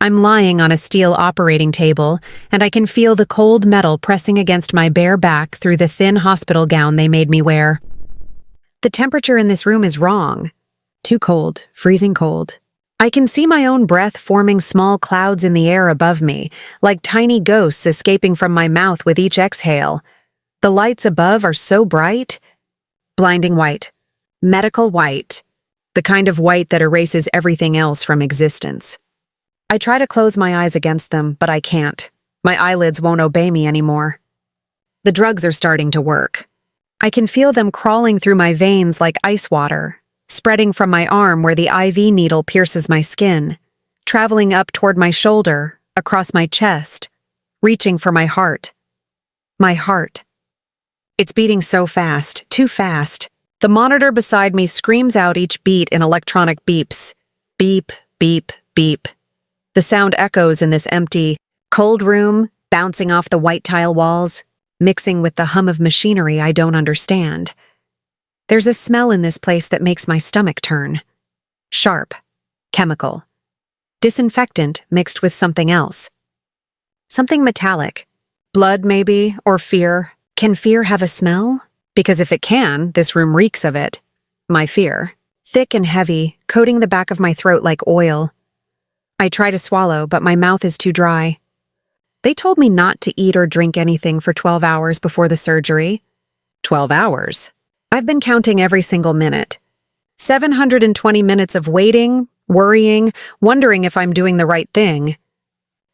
I'm lying on a steel operating table, and I can feel the cold metal pressing against my bare back through the thin hospital gown they made me wear. The temperature in this room is wrong. Too cold, freezing cold. I can see my own breath forming small clouds in the air above me, like tiny ghosts escaping from my mouth with each exhale. The lights above are so bright. Blinding white. Medical white. The kind of white that erases everything else from existence. I try to close my eyes against them, but I can't. My eyelids won't obey me anymore. The drugs are starting to work. I can feel them crawling through my veins like ice water, spreading from my arm where the IV needle pierces my skin, traveling up toward my shoulder, across my chest, reaching for my heart. My heart. It's beating so fast, too fast. The monitor beside me screams out each beat in electronic beeps. Beep, beep, beep. The sound echoes in this empty, cold room, bouncing off the white tile walls, mixing with the hum of machinery I don't understand. There's a smell in this place that makes my stomach turn. Sharp. Chemical. Disinfectant mixed with something else. Something metallic. Blood, maybe, or fear. Can fear have a smell? Because if it can, this room reeks of it. My fear. Thick and heavy, coating the back of my throat like oil. I try to swallow, but my mouth is too dry. They told me not to eat or drink anything for 12 hours before the surgery. 12 hours? I've been counting every single minute. 720 minutes of waiting, worrying, wondering if I'm doing the right thing.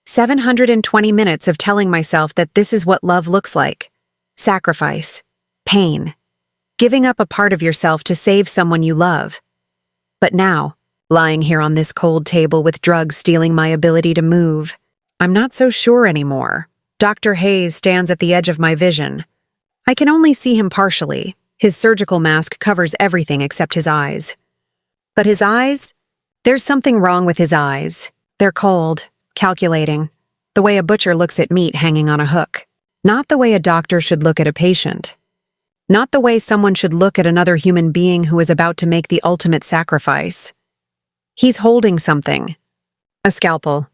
720 minutes of telling myself that this is what love looks like. Sacrifice. Pain. Giving up a part of yourself to save someone you love. But now, lying here on this cold table with drugs stealing my ability to move, I'm not so sure anymore. Dr. Hayes stands at the edge of my vision. I can only see him partially. His surgical mask covers everything except his eyes. But his eyes? There's something wrong with his eyes. They're cold, calculating, the way a butcher looks at meat hanging on a hook. Not the way a doctor should look at a patient. Not the way someone should look at another human being who is about to make the ultimate sacrifice. He's holding something. A scalpel.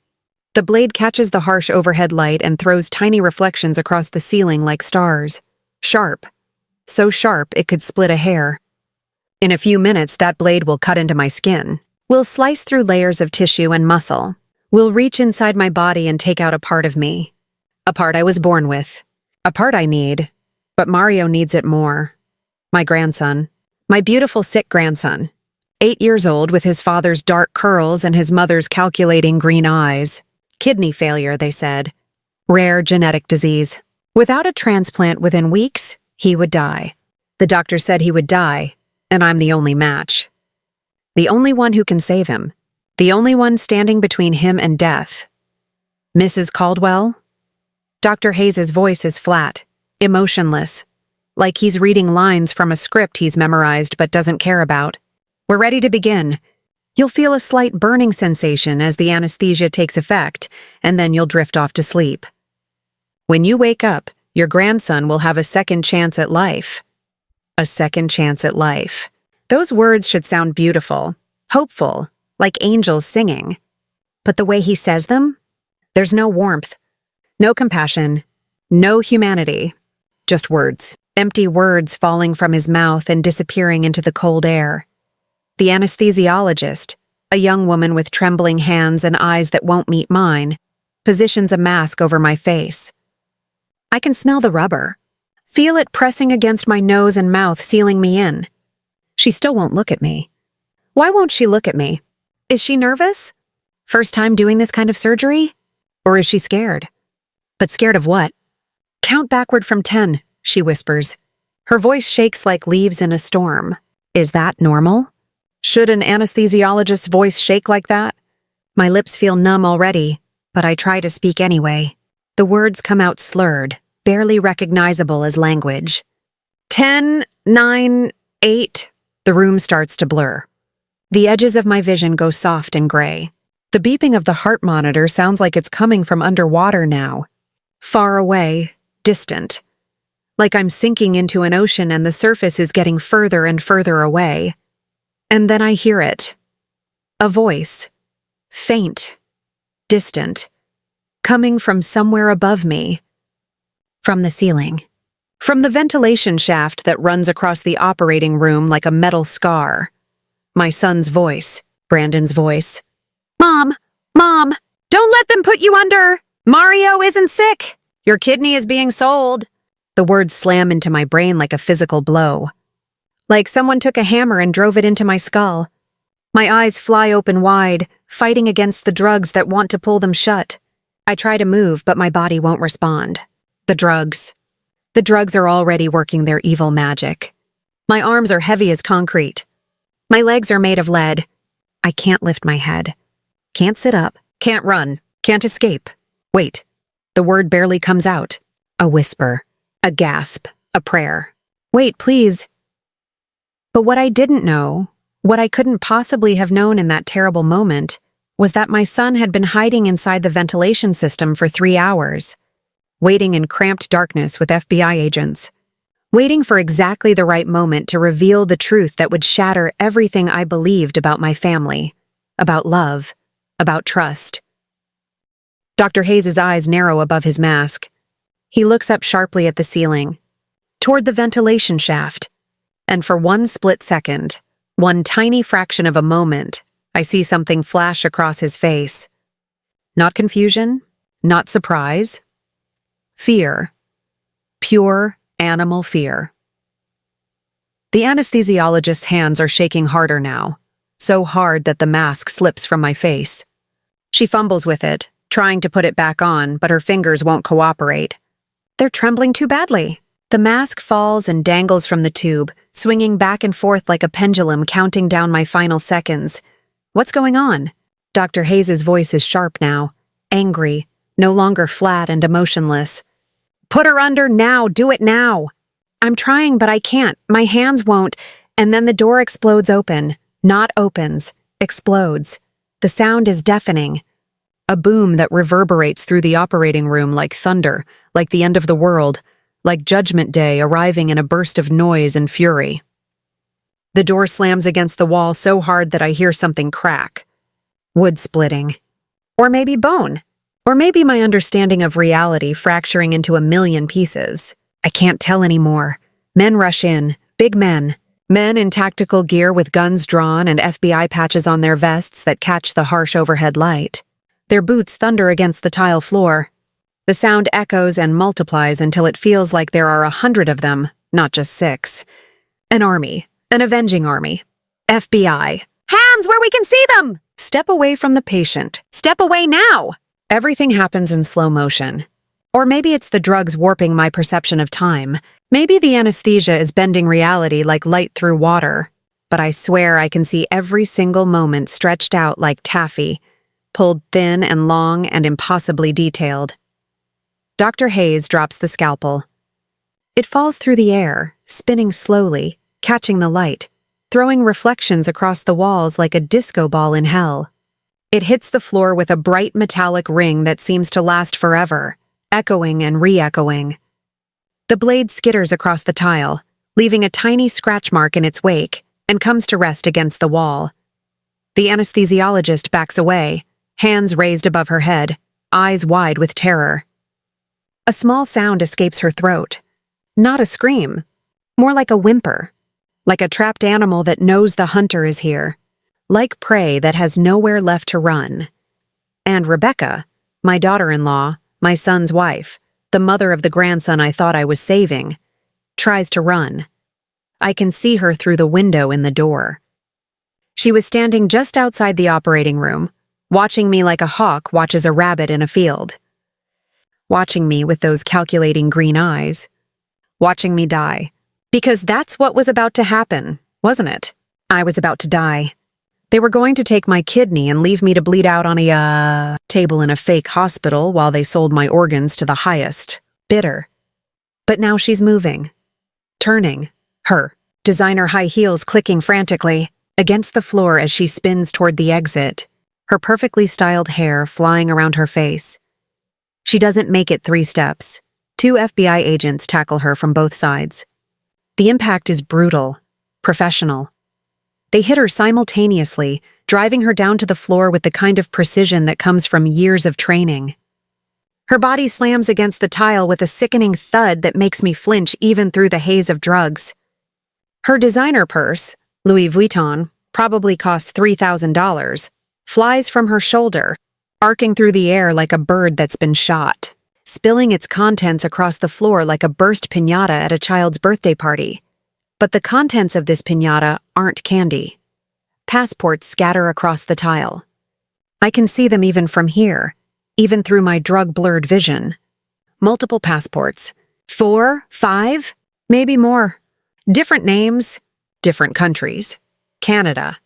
The blade catches the harsh overhead light and throws tiny reflections across the ceiling like stars. Sharp. So sharp it could split a hair. In a few minutes, that blade will cut into my skin. Will slice through layers of tissue and muscle. Will reach inside my body and take out a part of me. A part I was born with. A part I need. But Mario needs it more. My grandson. My beautiful sick grandson. 8 years old with his father's dark curls and his mother's calculating green eyes. Kidney failure, they said. Rare genetic disease. Without a transplant within weeks, he would die. The doctor said he would die, and I'm the only match. The only one who can save him. The only one standing between him and death. Mrs. Caldwell? Dr. Hayes' voice is flat, emotionless, like he's reading lines from a script he's memorized but doesn't care about. We're ready to begin. You'll feel a slight burning sensation as the anesthesia takes effect, and then you'll drift off to sleep. When you wake up, your grandson will have a second chance at life. A second chance at life. Those words should sound beautiful, hopeful, like angels singing. But the way he says them, there's no warmth, no compassion, no humanity. Just words, empty words falling from his mouth and disappearing into the cold air. The anesthesiologist, a young woman with trembling hands and eyes that won't meet mine, positions a mask over my face. I can smell the rubber. Feel it pressing against my nose and mouth, sealing me in. She still won't look at me. Why won't she look at me? Is she nervous? First time doing this kind of surgery? Or is she scared? But scared of what? Count backward from 10, she whispers. Her voice shakes like leaves in a storm. Is that normal? Should an anesthesiologist's voice shake like that? My lips feel numb already, but I try to speak anyway. The words come out slurred, barely recognizable as language. 10, 9, 8. The room starts to blur. The edges of my vision go soft and gray. The beeping of the heart monitor sounds like it's coming from underwater now. Far away, distant. Like I'm sinking into an ocean and the surface is getting further and further away. And then I hear it. A voice. Faint. distant, coming from somewhere above me. From the ceiling. From the ventilation shaft that runs across the operating room like a metal scar. My son's voice, Brandon's voice. Mom! Mom! Don't let them put you under! Mario isn't sick! Your kidney is being sold! The words slam into my brain like a physical blow. Like someone took a hammer and drove it into my skull. My eyes fly open wide, fighting against the drugs that want to pull them shut. I try to move, but my body won't respond. The drugs. The drugs are already working their evil magic. My arms are heavy as concrete. My legs are made of lead. I can't lift my head. Can't sit up. Can't run. Can't escape. Wait. The word barely comes out. A whisper. A gasp. A prayer. Wait, please. But what I didn't know, what I couldn't possibly have known in that terrible moment, was that my son had been hiding inside the ventilation system for 3 hours, waiting in cramped darkness with FBI agents, waiting for exactly the right moment to reveal the truth that would shatter everything I believed about my family, about love, about trust. Dr. Hayes' eyes narrow above his mask. He looks up sharply at the ceiling, toward the ventilation shaft, and for one split second, one tiny fraction of a moment, I see something flash across his face. Not confusion, not surprise. Fear. Pure animal fear. The anesthesiologist's hands are shaking harder now, so hard that the mask slips from my face. She fumbles with it, trying to put it back on, but her fingers won't cooperate. They're trembling too badly. The mask falls and dangles from the tube, swinging back and forth like a pendulum counting down my final seconds. What's going on? Dr. Hayes' voice is sharp now, angry, no longer flat and emotionless. Put her under now, do it now. I'm trying, but I can't. My hands won't. And then the door explodes open. Not opens. Explodes. The sound is deafening. A boom that reverberates through the operating room like thunder, like the end of the world, like Judgment Day arriving in a burst of noise and fury. The door slams against the wall so hard that I hear something crack. Wood splitting. Or maybe bone. Or maybe my understanding of reality fracturing into a million pieces. I can't tell anymore. Men rush in. Big men. Men in tactical gear with guns drawn and FBI patches on their vests that catch the harsh overhead light. Their boots thunder against the tile floor. The sound echoes and multiplies until it feels like there are 100 of them, not just 6. An army. An avenging army. FBI. Hands where we can see them! Step away from the patient. Step away now! Everything happens in slow motion. Or maybe it's the drugs warping my perception of time. Maybe the anesthesia is bending reality like light through water. But I swear I can see every single moment stretched out like taffy, pulled thin and long and impossibly detailed. Dr. Hayes drops the scalpel. It falls through the air, spinning slowly, catching the light, throwing reflections across the walls like a disco ball in hell. It hits the floor with a bright metallic ring that seems to last forever, echoing and re-echoing. The blade skitters across the tile, leaving a tiny scratch mark in its wake, and comes to rest against the wall. The anesthesiologist backs away, hands raised above her head, eyes wide with terror. A small sound escapes her throat. Not a scream, more like a whimper, like a trapped animal that knows the hunter is here, like prey that has nowhere left to run. And Rebecca, my daughter-in-law, my son's wife, the mother of the grandson I thought I was saving, tries to run. I can see her through the window in the door. She was standing just outside the operating room, watching me like a hawk watches a rabbit in a field. Watching me with those calculating green eyes. Watching me die. Because that's what was about to happen, wasn't it? I was about to die. They were going to take my kidney and leave me to bleed out on a, table in a fake hospital while they sold my organs to the highest. Bitter. But now she's moving. Turning. Her. Designer high heels clicking frantically against the floor as she spins toward the exit. Her perfectly styled hair flying around her face. She doesn't make it 3 steps. 2 FBI agents tackle her from both sides. The impact is brutal, professional. They hit her simultaneously, driving her down to the floor with the kind of precision that comes from years of training. Her body slams against the tile with a sickening thud that makes me flinch even through the haze of drugs. Her designer purse, Louis Vuitton, probably cost $3,000, flies from her shoulder, arcing through the air like a bird that's been shot, spilling its contents across the floor like a burst piñata at a child's birthday party. But the contents of this piñata aren't candy. Passports scatter across the tile. I can see them even from here, even through my drug-blurred vision. Multiple passports. 4, 5, maybe more. Different names, different countries. Canada,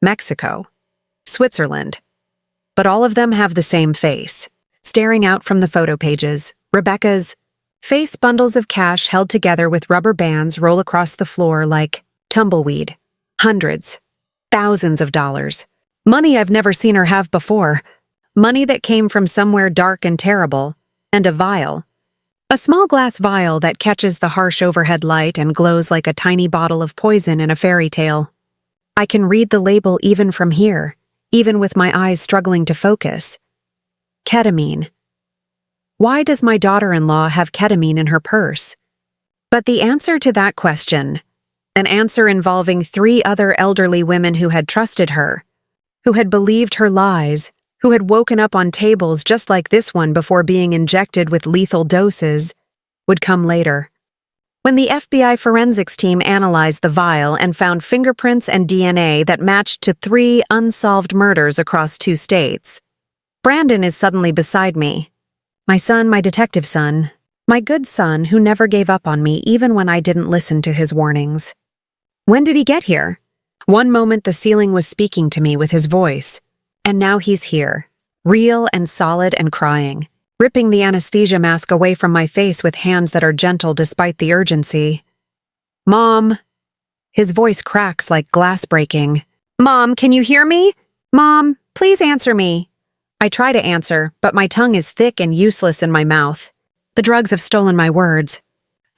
Mexico, Switzerland. But all of them have the same face. Staring out from the photo pages, Rebecca's face. Bundles of cash held together with rubber bands roll across the floor like tumbleweed. Hundreds, thousands of dollars. Money I've never seen her have before. Money that came from somewhere dark and terrible. And a vial. A small glass vial that catches the harsh overhead light and glows like a tiny bottle of poison in a fairy tale. I can read the label even from here, even with my eyes struggling to focus. Ketamine. Why does my daughter-in-law have ketamine in her purse? But the answer to that question, an answer involving 3 other elderly women who had trusted her, who had believed her lies, who had woken up on tables just like this one before being injected with lethal doses, would come later. When the FBI forensics team analyzed the vial and found fingerprints and DNA that matched to 3 unsolved murders across 2 states. Brandon is suddenly beside me. My son, my detective son, my good son who never gave up on me even when I didn't listen to his warnings. When did he get here? One moment the ceiling was speaking to me with his voice, and now he's here, real and solid and crying, ripping the anesthesia mask away from my face with hands that are gentle despite the urgency. Mom. His voice cracks like glass breaking. Mom, can you hear me? Mom, please answer me. I try to answer, but my tongue is thick and useless in my mouth. The drugs have stolen my words,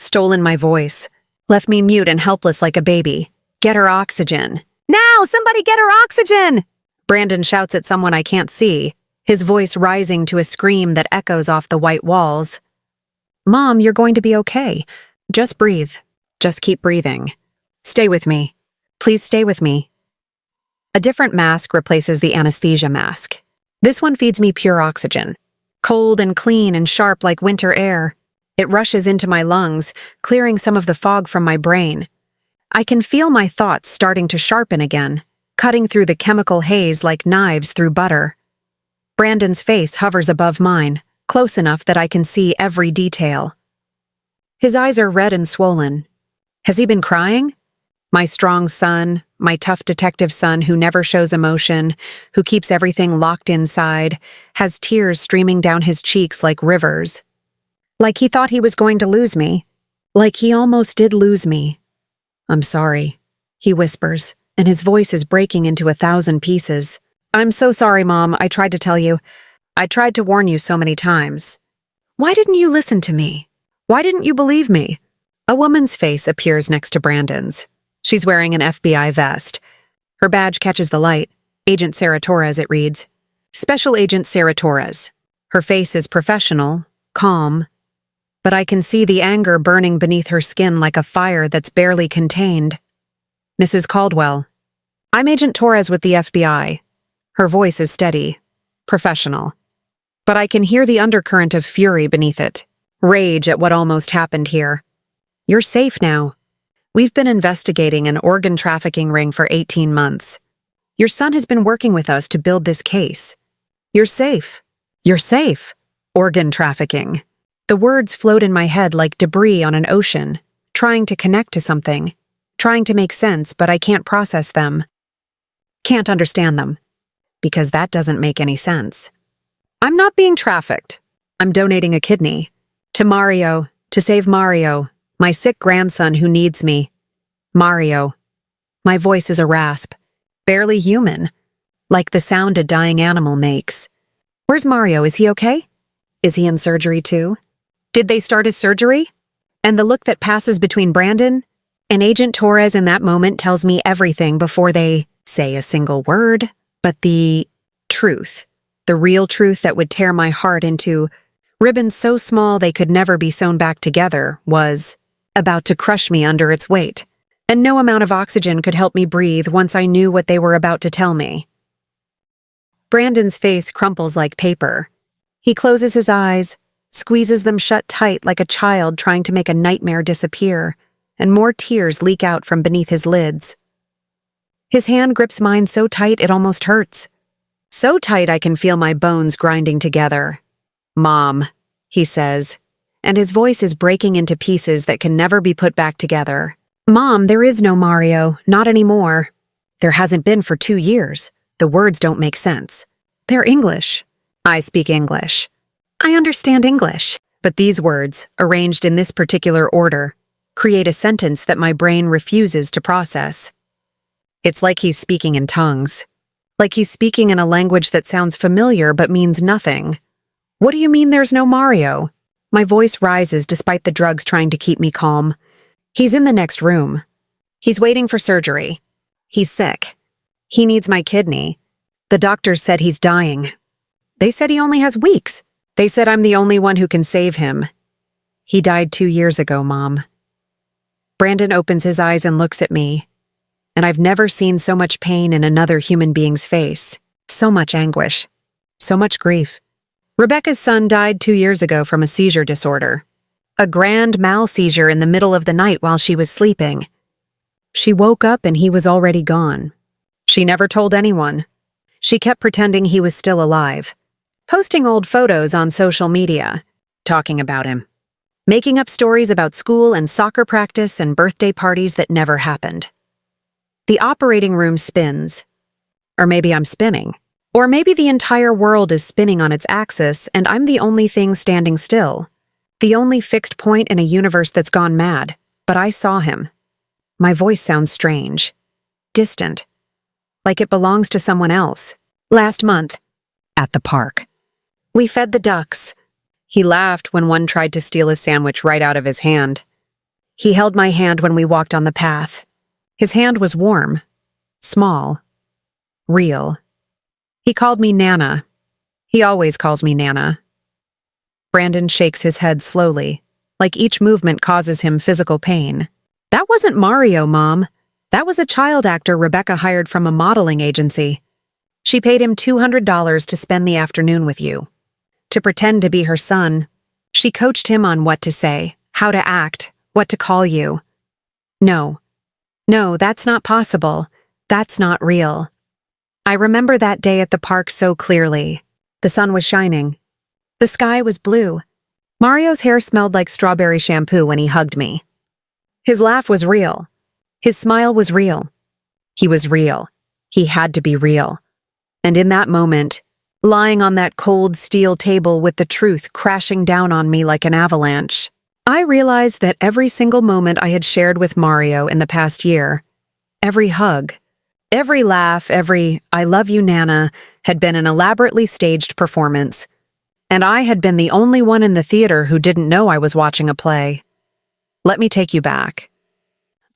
stolen my voice, left me mute and helpless like a baby. Get her oxygen. Now, somebody get her oxygen! Brandon shouts at someone I can't see, his voice rising to a scream that echoes off the white walls. Mom, you're going to be okay. Just breathe. Just keep breathing. Stay with me. Please stay with me. A different mask replaces the anesthesia mask. This one feeds me pure oxygen. Cold and clean and sharp like winter air. It rushes into my lungs, clearing some of the fog from my brain. I can feel my thoughts starting to sharpen again, cutting through the chemical haze like knives through butter. Brandon's face hovers above mine, close enough that I can see every detail. His eyes are red and swollen. Has he been crying? My strong son, my tough detective son who never shows emotion, who keeps everything locked inside, has tears streaming down his cheeks like rivers. Like he thought he was going to lose me. Like he almost did lose me. I'm sorry, he whispers, and his voice is breaking into 1,000 pieces. I'm so sorry, Mom. I tried to tell you. I tried to warn you so many times. Why didn't you listen to me? Why didn't you believe me? A woman's face appears next to Brandon's. She's wearing an FBI vest. Her badge catches the light. Agent Sarah Torres, it reads. Special Agent Sarah Torres. Her face is professional, calm, but I can see the anger burning beneath her skin like a fire that's barely contained. Mrs. Caldwell. I'm Agent Torres with the FBI. Her voice is steady, professional. But I can hear the undercurrent of fury beneath it. Rage at what almost happened here. You're safe now. We've been investigating an organ trafficking ring for 18 months. Your son has been working with us to build this case. You're safe. You're safe. Organ trafficking. The words float in my head like debris on an ocean, trying to connect to something, trying to make sense, but I can't process them. Can't understand them. Because that doesn't make any sense. I'm not being trafficked. I'm donating a kidney. To Mario, to save Mario, my sick grandson who needs me. Mario. My voice is a rasp, barely human, like the sound a dying animal makes. Where's Mario? Is he okay? Is he in surgery too? Did they start his surgery? And the look that passes between Brandon and Agent Torres in that moment tells me everything before they say a single word. But the truth, the real truth that would tear my heart into ribbons so small they could never be sewn back together, was about to crush me under its weight, and no amount of oxygen could help me breathe once I knew what they were about to tell me. Brandon's face crumples like paper. He closes his eyes, squeezes them shut tight like a child trying to make a nightmare disappear, and more tears leak out from beneath his lids. His hand grips mine so tight it almost hurts. So tight I can feel my bones grinding together. "Mom," he says, and his voice is breaking into pieces that can never be put back together. "Mom, there is no Mario, not anymore. There hasn't been for 2 years. The words don't make sense. They're English. I speak English. I understand English, but these words, arranged in this particular order, create a sentence that my brain refuses to process. It's like he's speaking in tongues. Like he's speaking in a language that sounds familiar but means nothing. What do you mean there's no Mario? My voice rises despite the drugs trying to keep me calm. He's in the next room. He's waiting for surgery. He's sick. He needs my kidney. The doctors said he's dying. They said he only has weeks. They said I'm the only one who can save him. He died 2 years ago, Mom." Brandon opens his eyes and looks at me, and I've never seen so much pain in another human being's face, so much anguish, so much grief. Rebecca's son died 2 years ago from a seizure disorder, a grand mal seizure in the middle of the night while she was sleeping. She woke up and he was already gone. She never told anyone. She kept pretending he was still alive, posting old photos on social media, talking about him, making up stories about school and soccer practice and birthday parties that never happened. The operating room spins. Or maybe I'm spinning. Or maybe the entire world is spinning on its axis and I'm the only thing standing still. The only fixed point in a universe that's gone mad. But I saw him. My voice sounds strange. Distant. Like it belongs to someone else. Last month. At the park. We fed the ducks. He laughed when one tried to steal his sandwich right out of his hand. He held my hand when we walked on the path. His hand was warm. Small. Real. He called me Nana. He always calls me Nana. Brandon shakes his head slowly, like each movement causes him physical pain. That wasn't Mario, Mom. That was a child actor Rebecca hired from a modeling agency. She paid him $200 to spend the afternoon with you. To pretend to be her son. She coached him on what to say, how to act, what to call you. No, that's not possible. That's not real. I remember that day at the park so clearly. The sun was shining. The sky was blue. Mario's hair smelled like strawberry shampoo when he hugged me. His laugh was real. His smile was real. He was real. He had to be real. And in that moment, lying on that cold steel table with the truth crashing down on me like an avalanche, I realized that every single moment I had shared with Mario in the past year, every hug, every laugh, every "I love you, Nana," had been an elaborately staged performance. And I had been the only one in the theater who didn't know I was watching a play. Let me take you back.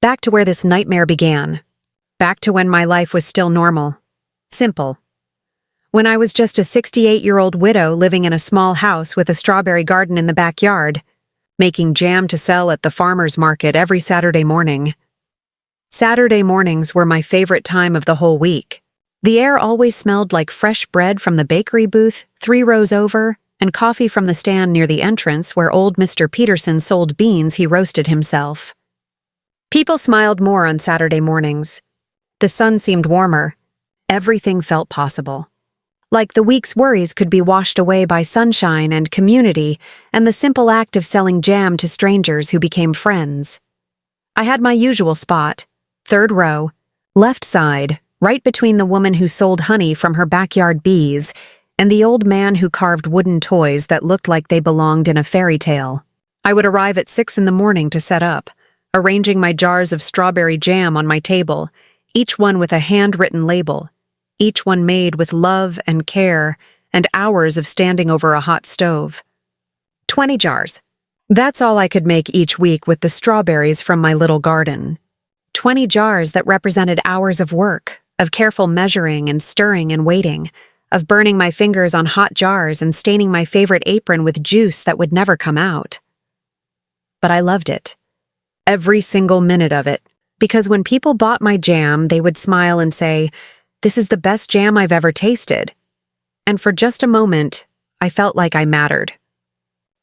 Back to where this nightmare began. Back to when my life was still normal. Simple. When I was just a 68-year-old widow living in a small house with a strawberry garden in the backyard, making jam to sell at the farmer's market every Saturday morning. Saturday mornings were my favorite time of the whole week. The air always smelled like fresh bread from the bakery booth 3 rows over and coffee from the stand near the entrance where old Mr. Peterson sold beans he roasted himself. People smiled more on Saturday mornings. The sun seemed warmer. Everything felt possible. Like the week's worries could be washed away by sunshine and community and the simple act of selling jam to strangers who became friends. I had my usual spot, 3rd row, left side, right between the woman who sold honey from her backyard bees and the old man who carved wooden toys that looked like they belonged in a fairy tale. I would arrive at 6 in the morning to set up, arranging my jars of strawberry jam on my table, each one with a handwritten label, each one made with love and care and hours of standing over a hot stove. 20 jars. That's all I could make each week with the strawberries from my little garden. 20 jars that represented hours of work, of careful measuring and stirring and waiting, of burning my fingers on hot jars and staining my favorite apron with juice that would never come out. But I loved it. Every single minute of it, because when people bought my jam, they would smile and say, "This is the best jam I've ever tasted." And for just a moment, I felt like I mattered.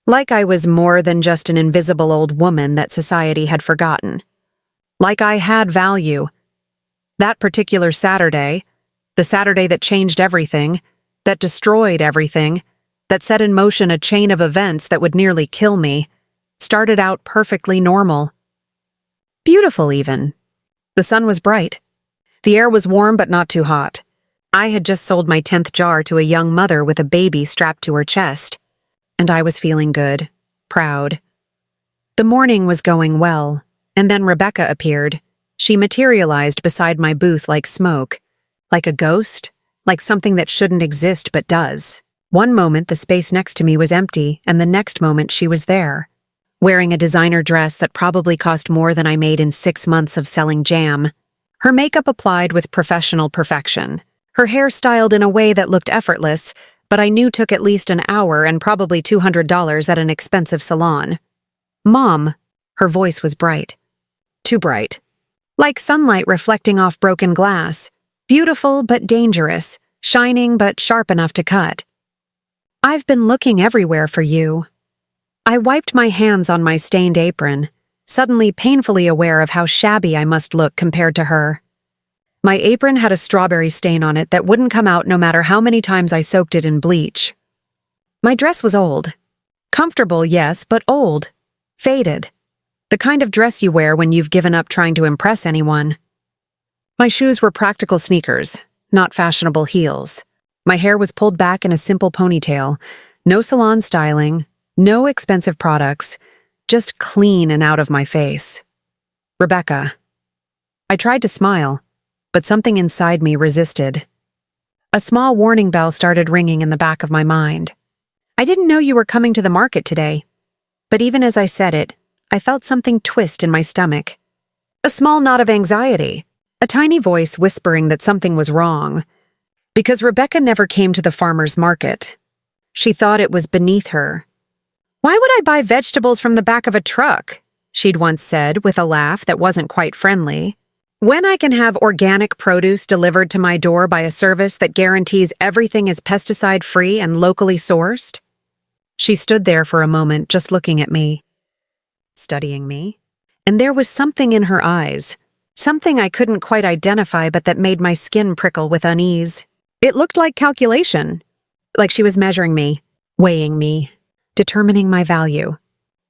Like I was more than just an invisible old woman that society had forgotten. Like I had value. That particular Saturday, the Saturday that changed everything, that destroyed everything, that set in motion a chain of events that would nearly kill me, started out perfectly normal. Beautiful, even. The sun was bright. The air was warm but not too hot. I had just sold my 10th jar to a young mother with a baby strapped to her chest, and I was feeling good, proud. The morning was going well, and then Rebecca appeared. She materialized beside my booth like smoke, like a ghost, like something that shouldn't exist but does. One moment the space next to me was empty, and the next moment she was there, wearing a designer dress that probably cost more than I made in 6 months of selling jam. Her makeup applied with professional perfection. Her hair styled in a way that looked effortless, but I knew took at least an hour and probably $200 at an expensive salon. "Mom," her voice was bright. Too bright. Like sunlight reflecting off broken glass. Beautiful but dangerous, shining but sharp enough to cut. "I've been looking everywhere for you." I wiped my hands on my stained apron, suddenly painfully aware of how shabby I must look compared to her. My apron had a strawberry stain on it that wouldn't come out no matter how many times I soaked it in bleach. My dress was old. Comfortable, yes, but old. Faded. The kind of dress you wear when you've given up trying to impress anyone. My shoes were practical sneakers, not fashionable heels. My hair was pulled back in a simple ponytail. No salon styling, no expensive products, just clean and out of my face. Rebecca. I tried to smile, but something inside me resisted. A small warning bell started ringing in the back of my mind. "I didn't know you were coming to the market today." But even as I said it, I felt something twist in my stomach. A small knot of anxiety, a tiny voice whispering that something was wrong. Because Rebecca never came to the farmer's market. She thought it was beneath her. "Why would I buy vegetables from the back of a truck?" she'd once said with a laugh that wasn't quite friendly. "When I can have organic produce delivered to my door by a service that guarantees everything is pesticide-free and locally sourced?" She stood there for a moment, just looking at me, studying me, and there was something in her eyes, something I couldn't quite identify but that made my skin prickle with unease. It looked like calculation, like she was measuring me, weighing me, determining my value,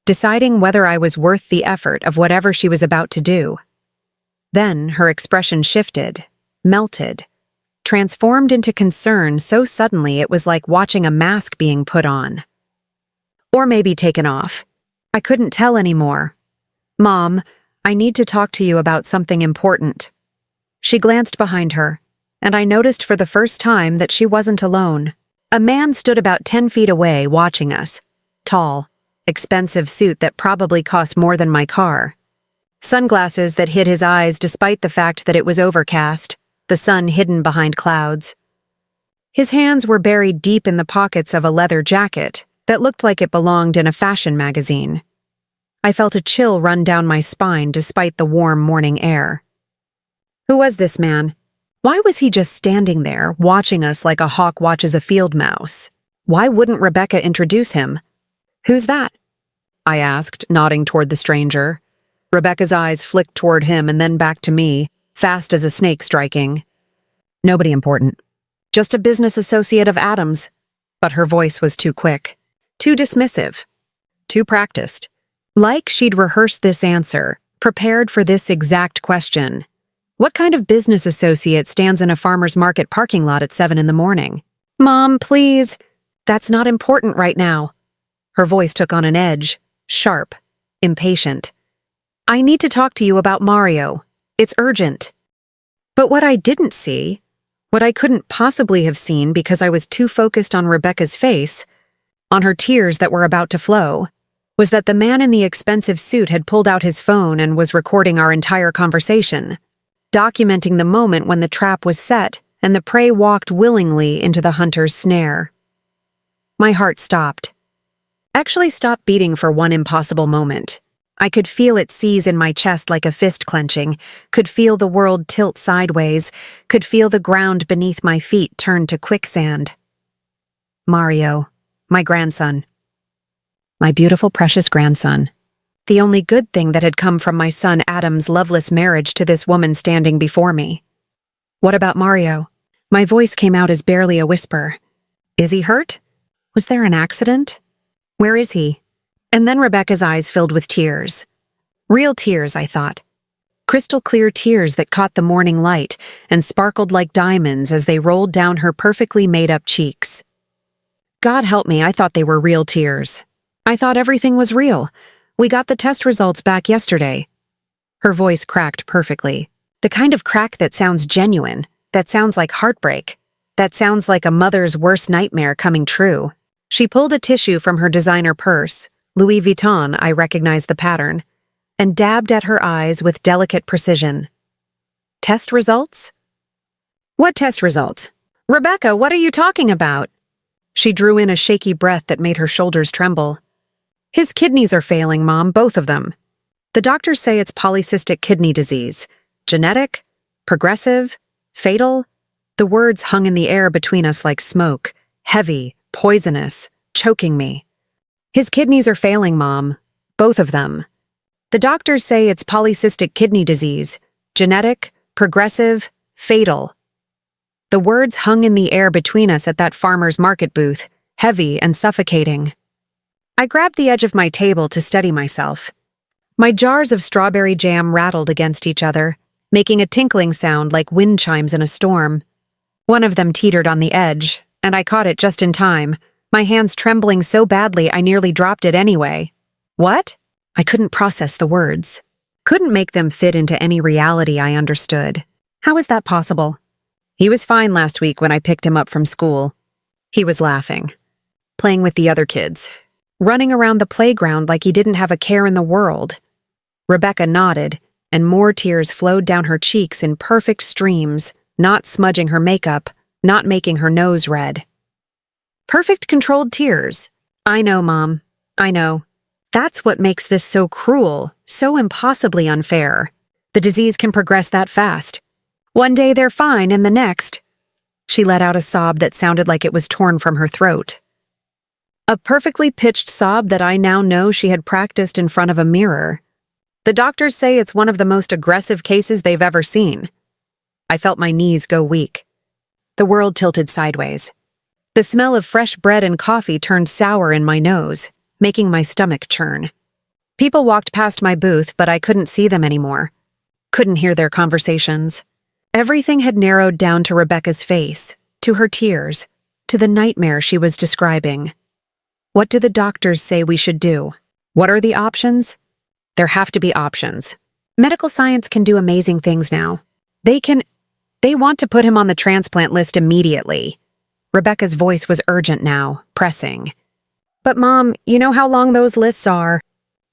deciding whether I was worth the effort of whatever she was about to do. Then her expression shifted, melted, transformed into concern so suddenly it was like watching a mask being put on. Or maybe taken off. I couldn't tell anymore. "Mom, I need to talk to you about something important." She glanced behind her, and I noticed for the first time that she wasn't alone. A man stood about 10 feet away watching us. Tall, expensive suit that probably cost more than my car. Sunglasses that hid his eyes despite the fact that it was overcast, the sun hidden behind clouds. His hands were buried deep in the pockets of a leather jacket that looked like it belonged in a fashion magazine. I felt a chill run down my spine despite the warm morning air. Who was this man? Why was he just standing there, watching us like a hawk watches a field mouse? Why wouldn't Rebecca introduce him? "Who's that?" I asked, nodding toward the stranger. Rebecca's eyes flicked toward him and then back to me, fast as a snake striking. "Nobody important. Just a business associate of Adam's." But her voice was too quick, too dismissive, too practiced. Like she'd rehearsed this answer, prepared for this exact question. What kind of business associate stands in a farmer's market parking lot at 7 in the morning? "Mom, please. That's not important right now." Her voice took on an edge, sharp, impatient. "I need to talk to you about Mario. It's urgent." But what I didn't see, what I couldn't possibly have seen because I was too focused on Rebecca's face, on her tears that were about to flow, was that the man in the expensive suit had pulled out his phone and was recording our entire conversation. documenting the moment when the trap was set and the prey walked willingly into the hunter's snare. My heart stopped. Actually stopped beating for one impossible moment. I could feel it seize in my chest like a fist clenching, could feel the world tilt sideways, could feel the ground beneath my feet turn to quicksand. Mario, my grandson. My beautiful, precious grandson. The only good thing that had come from my son Adam's loveless marriage to this woman standing before me. What about Mario? My voice came out as barely a whisper. Is he hurt? Was there an accident? Where is he? And then Rebecca's eyes filled with tears. Real tears, I thought. Crystal clear tears that caught the morning light and sparkled like diamonds as they rolled down her perfectly made-up cheeks. God help me, I thought they were real tears. I thought everything was real. We got the test results back yesterday. Her voice cracked perfectly. The kind of crack that sounds genuine, that sounds like heartbreak, that sounds like a mother's worst nightmare coming true. She pulled a tissue from her designer purse, Louis Vuitton, I recognized the pattern, and dabbed at her eyes with delicate precision. Test results? What test results? Rebecca, what are you talking about? She drew in a shaky breath that made her shoulders tremble. His kidneys are failing, Mom, both of them. The doctors say it's polycystic kidney disease. Genetic, progressive, fatal. The words hung in the air between us like smoke, heavy, poisonous, choking me. His kidneys are failing, Mom. Both of them. The doctors say it's polycystic kidney disease. Genetic, progressive, fatal. The words hung in the air between us at that farmer's market booth, heavy and suffocating. I grabbed the edge of my table to steady myself. My jars of strawberry jam rattled against each other, making a tinkling sound like wind chimes in a storm. One of them teetered on the edge, and I caught it just in time, my hands trembling so badly I nearly dropped it anyway. What? I couldn't process the words. Couldn't make them fit into any reality I understood. How is that possible? He was fine last week when I picked him up from school. He was laughing, playing with the other kids, running around the playground like he didn't have a care in the world. Rebecca nodded, and more tears flowed down her cheeks in perfect streams, not smudging her makeup, not making her nose red. Perfect controlled tears. I know, Mom. I know. That's what makes this so cruel, so impossibly unfair. The disease can progress that fast. One day they're fine, and the next. She let out a sob that sounded like it was torn from her throat. A perfectly pitched sob that I now know she had practiced in front of a mirror. The doctors say it's one of the most aggressive cases they've ever seen. I felt my knees go weak. The world tilted sideways. The smell of fresh bread and coffee turned sour in my nose, making my stomach churn. People walked past my booth, but I couldn't see them anymore. Couldn't hear their conversations. Everything had narrowed down to Rebecca's face, to her tears, to the nightmare she was describing. What do the doctors say we should do? What are the options? There have to be options. Medical science can do amazing things now. They want to put him on the transplant list immediately. Rebecca's voice was urgent now, pressing. But Mom, you know how long those lists are.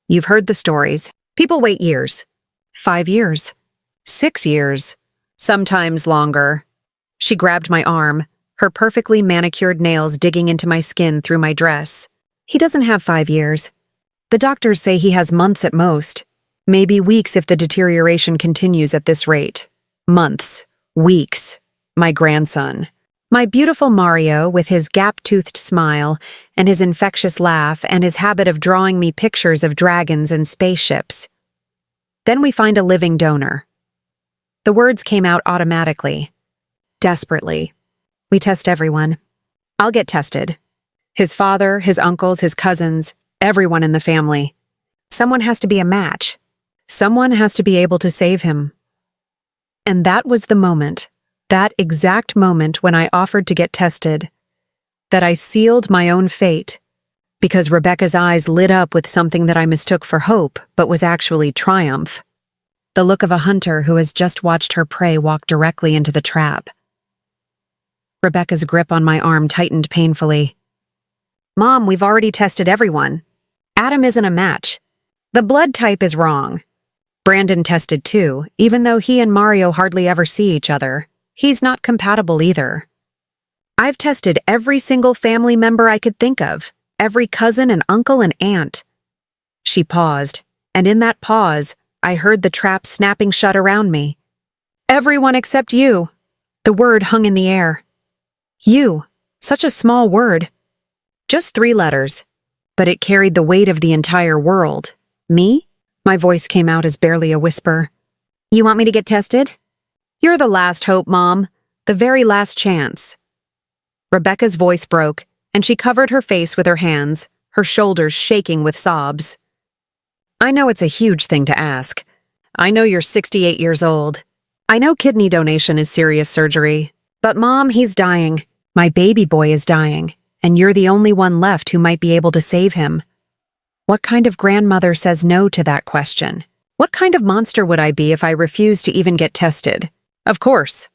You've heard the stories. People wait years. 5 years. 6 years. Sometimes longer. She grabbed my arm, her perfectly manicured nails digging into my skin through my dress. He doesn't have 5 years. The doctors say he has months at most. Maybe weeks if the deterioration continues at this rate. Months. Weeks. My grandson. My beautiful Mario, with his gap-toothed smile, and his infectious laugh, and his habit of drawing me pictures of dragons and spaceships. Then we find a living donor. The words came out automatically. Desperately. We test everyone. I'll get tested. His father, his uncles, his cousins, everyone in the family. Someone has to be a match. Someone has to be able to save him. And that was the moment. That exact moment when I offered to get tested, that I sealed my own fate, because Rebecca's eyes lit up with something that I mistook for hope, but was actually triumph. The look of a hunter who has just watched her prey walk directly into the trap. Rebecca's grip on my arm tightened painfully. Mom, we've already tested everyone. Adam isn't a match. The blood type is wrong. Brandon tested too, even though he and Mario hardly ever see each other. He's not compatible either. I've tested every single family member I could think of, every cousin and uncle and aunt. She paused, and in that pause, I heard the trap snapping shut around me. Everyone except you. The word hung in the air. You. Such a small word. Just 3 letters. But it carried the weight of the entire world. Me? My voice came out as barely a whisper. You want me to get tested? You're the last hope, Mom. The very last chance. Rebecca's voice broke, and she covered her face with her hands, her shoulders shaking with sobs. I know it's a huge thing to ask. I know you're 68 years old. I know kidney donation is serious surgery. But Mom, he's dying. My baby boy is dying, and you're the only one left who might be able to save him. What kind of grandmother says no to that question? What kind of monster would I be if I refused to even get tested? Of course.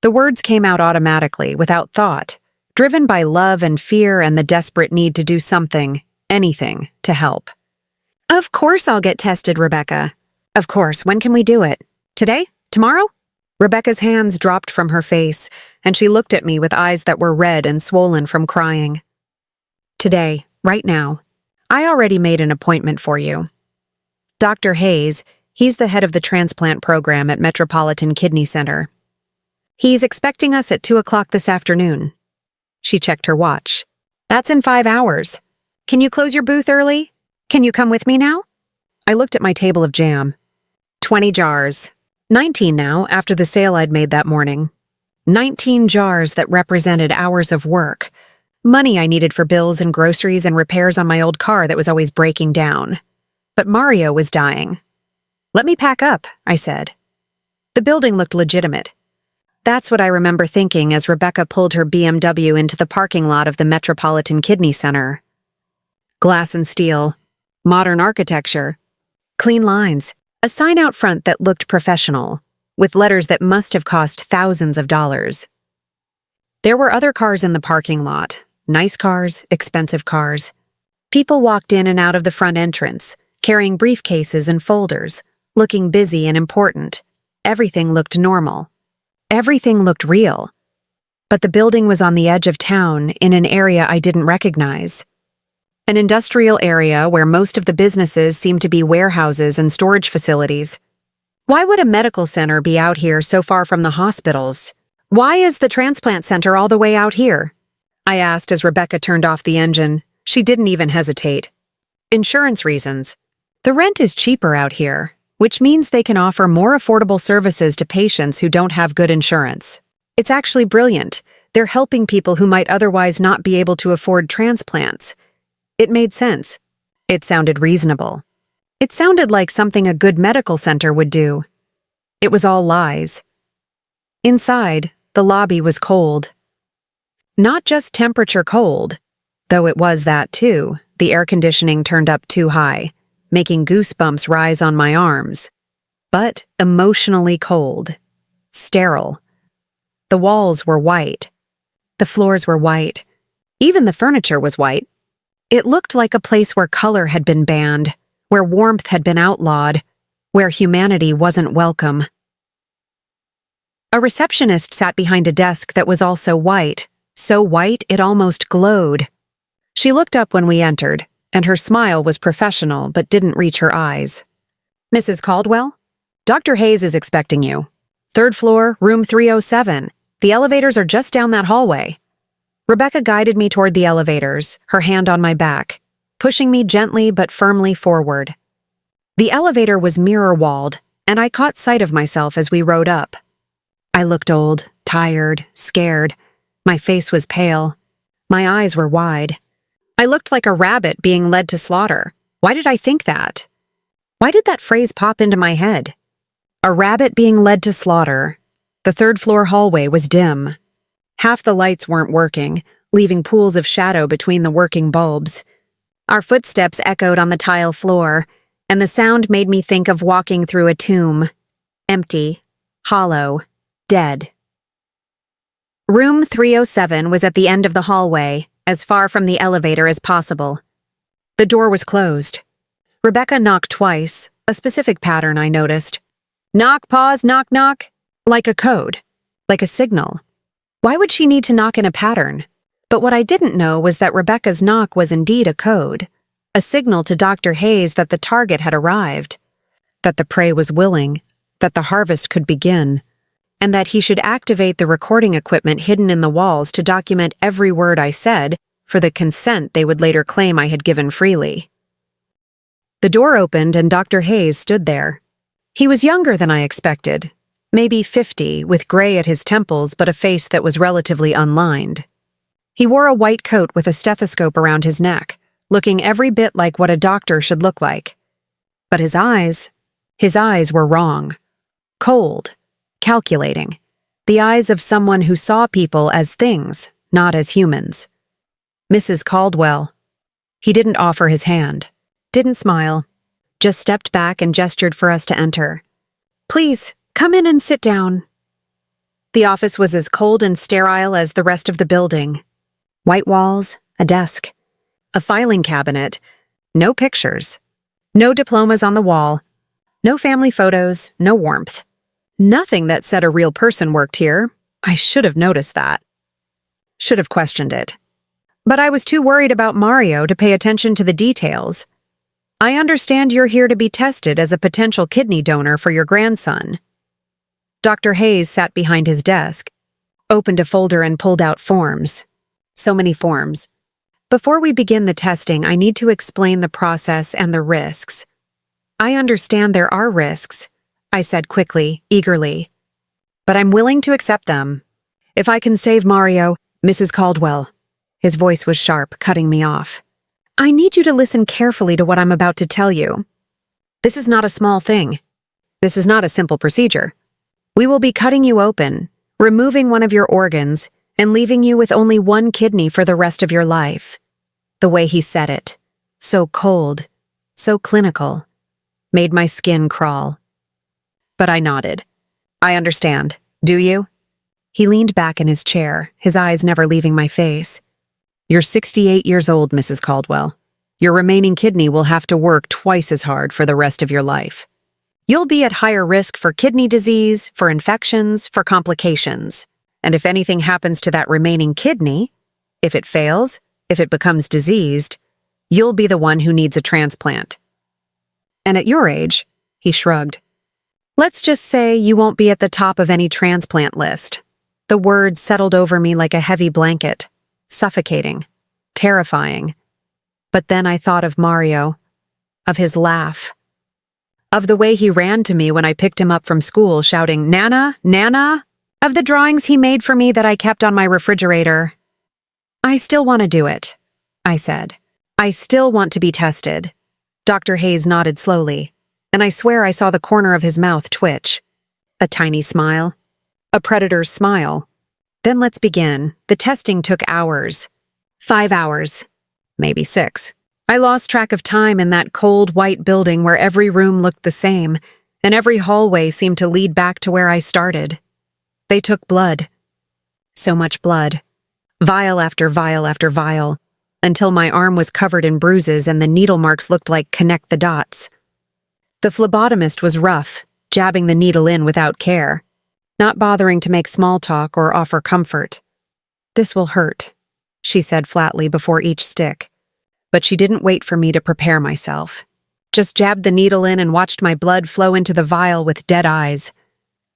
The words came out automatically, without thought, driven by love and fear and the desperate need to do something, anything, to help. Of course I'll get tested, Rebecca. Of course, when can we do it? Today? Tomorrow? Rebecca's hands dropped from her face, and she looked at me with eyes that were red and swollen from crying. Today, right now. I already made an appointment for you. Dr. Hayes, he's the head of the transplant program at Metropolitan Kidney Center. He's expecting us at 2 o'clock this afternoon. She checked her watch. That's in 5 hours. Can you close your booth early? Can you come with me now? I looked at my table of jam. 20 jars. 19 now, after the sale I'd made that morning. 19 jars that represented hours of work. Money I needed for bills and groceries and repairs on my old car that was always breaking down. But Mario was dying. Let me pack up, I said. The building looked legitimate. That's what I remember thinking as Rebecca pulled her BMW into the parking lot of the Metropolitan Kidney Center. Glass and steel. Modern architecture. Clean lines. A sign out front that looked professional, with letters that must have cost thousands of dollars. There were other cars in the parking lot. Nice cars, expensive cars. People walked in and out of the front entrance, carrying briefcases and folders, looking busy and important. Everything looked normal. Everything looked real. But the building was on the edge of town in an area I didn't recognize. An industrial area where most of the businesses seemed to be warehouses and storage facilities. Why would a medical center be out here so far from the hospitals? Why is the transplant center all the way out here? I asked as Rebecca turned off the engine. She didn't even hesitate. Insurance reasons. The rent is cheaper out here, which means they can offer more affordable services to patients who don't have good insurance. It's actually brilliant. They're helping people who might otherwise not be able to afford transplants. It made sense. It sounded reasonable. It sounded like something a good medical center would do. It was all lies. Inside, the lobby was cold. Not just temperature cold, though it was that too. The air conditioning turned up too high, making goosebumps rise on my arms. But emotionally cold. Sterile. The walls were white. The floors were white. Even the furniture was white. It looked like a place where color had been banned, where warmth had been outlawed, where humanity wasn't welcome. A receptionist sat behind a desk that was also white, so white it almost glowed. She looked up when we entered, and her smile was professional but didn't reach her eyes. Mrs. Caldwell? Dr. Hayes is expecting you. 3rd floor, room 307. The elevators are just down that hallway. Rebecca guided me toward the elevators, her hand on my back, pushing me gently but firmly forward. The elevator was mirror-walled, and I caught sight of myself as we rode up. I looked old, tired, scared. My face was pale. My eyes were wide. I looked like a rabbit being led to slaughter. Why did I think that? Why did that phrase pop into my head? A rabbit being led to slaughter. The 3rd floor hallway was dim. Half the lights weren't working, leaving pools of shadow between the working bulbs. Our footsteps echoed on the tile floor, and the sound made me think of walking through a tomb. Empty, hollow, dead. Room 307 was at the end of the hallway, as far from the elevator as possible. The door was closed. Rebecca knocked twice, A specific pattern I noticed. Knock, pause, knock, knock. Like a code. Like a signal. Why would she need to knock in a pattern? But what I didn't know was that Rebecca's knock was indeed a code. A signal to Dr. Hayes that the target had arrived. That the prey was willing. That the harvest could begin. And that he should activate the recording equipment hidden in the walls to document every word I said for the consent they would later claim I had given freely. The door opened and Dr. Hayes stood there. He was younger than I expected, maybe 50, with gray at his temples but a face that was relatively unlined. He wore a white coat with a stethoscope around his neck, looking every bit like what a doctor should look like. But his eyes were wrong. Cold. Calculating. The eyes of someone who saw people as things, not as humans. Mrs. Caldwell. He didn't offer his hand. Didn't smile. Just stepped back and gestured for us to enter. Please, come in and sit down. The office was as cold and sterile as the rest of the building. White walls, a desk, a filing cabinet, no pictures, no diplomas on the wall, no family photos, no warmth. Nothing that said a real person worked here. I should have noticed that. Should have questioned it. But I was too worried about Mario to pay attention to the details. I understand you're here to be tested as a potential kidney donor for your grandson. Dr. Hayes sat behind his desk, opened a folder and pulled out forms. So many forms. Before we begin the testing, I need to explain the process and the risks. I understand there are risks, I said quickly, eagerly. But I'm willing to accept them. If I can save Mario, Mrs. Caldwell. His voice was sharp, cutting me off. I need you to listen carefully to what I'm about to tell you. This is not a small thing. This is not a simple procedure. We will be cutting you open, removing one of your organs, and leaving you with only one kidney for the rest of your life. The way he said it, so cold, so clinical, made my skin crawl. But I nodded. I understand. Do you? He leaned back in his chair, his eyes never leaving my face. You're 68 years old, Mrs. Caldwell. Your remaining kidney will have to work twice as hard for the rest of your life. You'll be at higher risk for kidney disease, for infections, for complications. And if anything happens to that remaining kidney, if it fails, if it becomes diseased, you'll be the one who needs a transplant. And at your age, he shrugged. Let's just say you won't be at the top of any transplant list. The words settled over me like a heavy blanket, suffocating, terrifying. But then I thought of Mario, of his laugh, of the way he ran to me when I picked him up from school shouting, Nana, Nana, of the drawings he made for me that I kept on my refrigerator. I still want to do it, I said. I still want to be tested. Dr. Hayes nodded slowly, and I swear I saw the corner of his mouth twitch. A tiny smile. A predator's smile. Then let's begin. The testing took hours. 5 hours. Maybe 6. I lost track of time in that cold, white building where every room looked the same, and every hallway seemed to lead back to where I started. They took blood. So much blood. Vial after vial after vial, until my arm was covered in bruises and the needle marks looked like connect the dots. The phlebotomist was rough, jabbing the needle in without care, not bothering to make small talk or offer comfort. This will hurt, she said flatly before each stick. But she didn't wait for me to prepare myself. Just jabbed the needle in and watched my blood flow into the vial with dead eyes.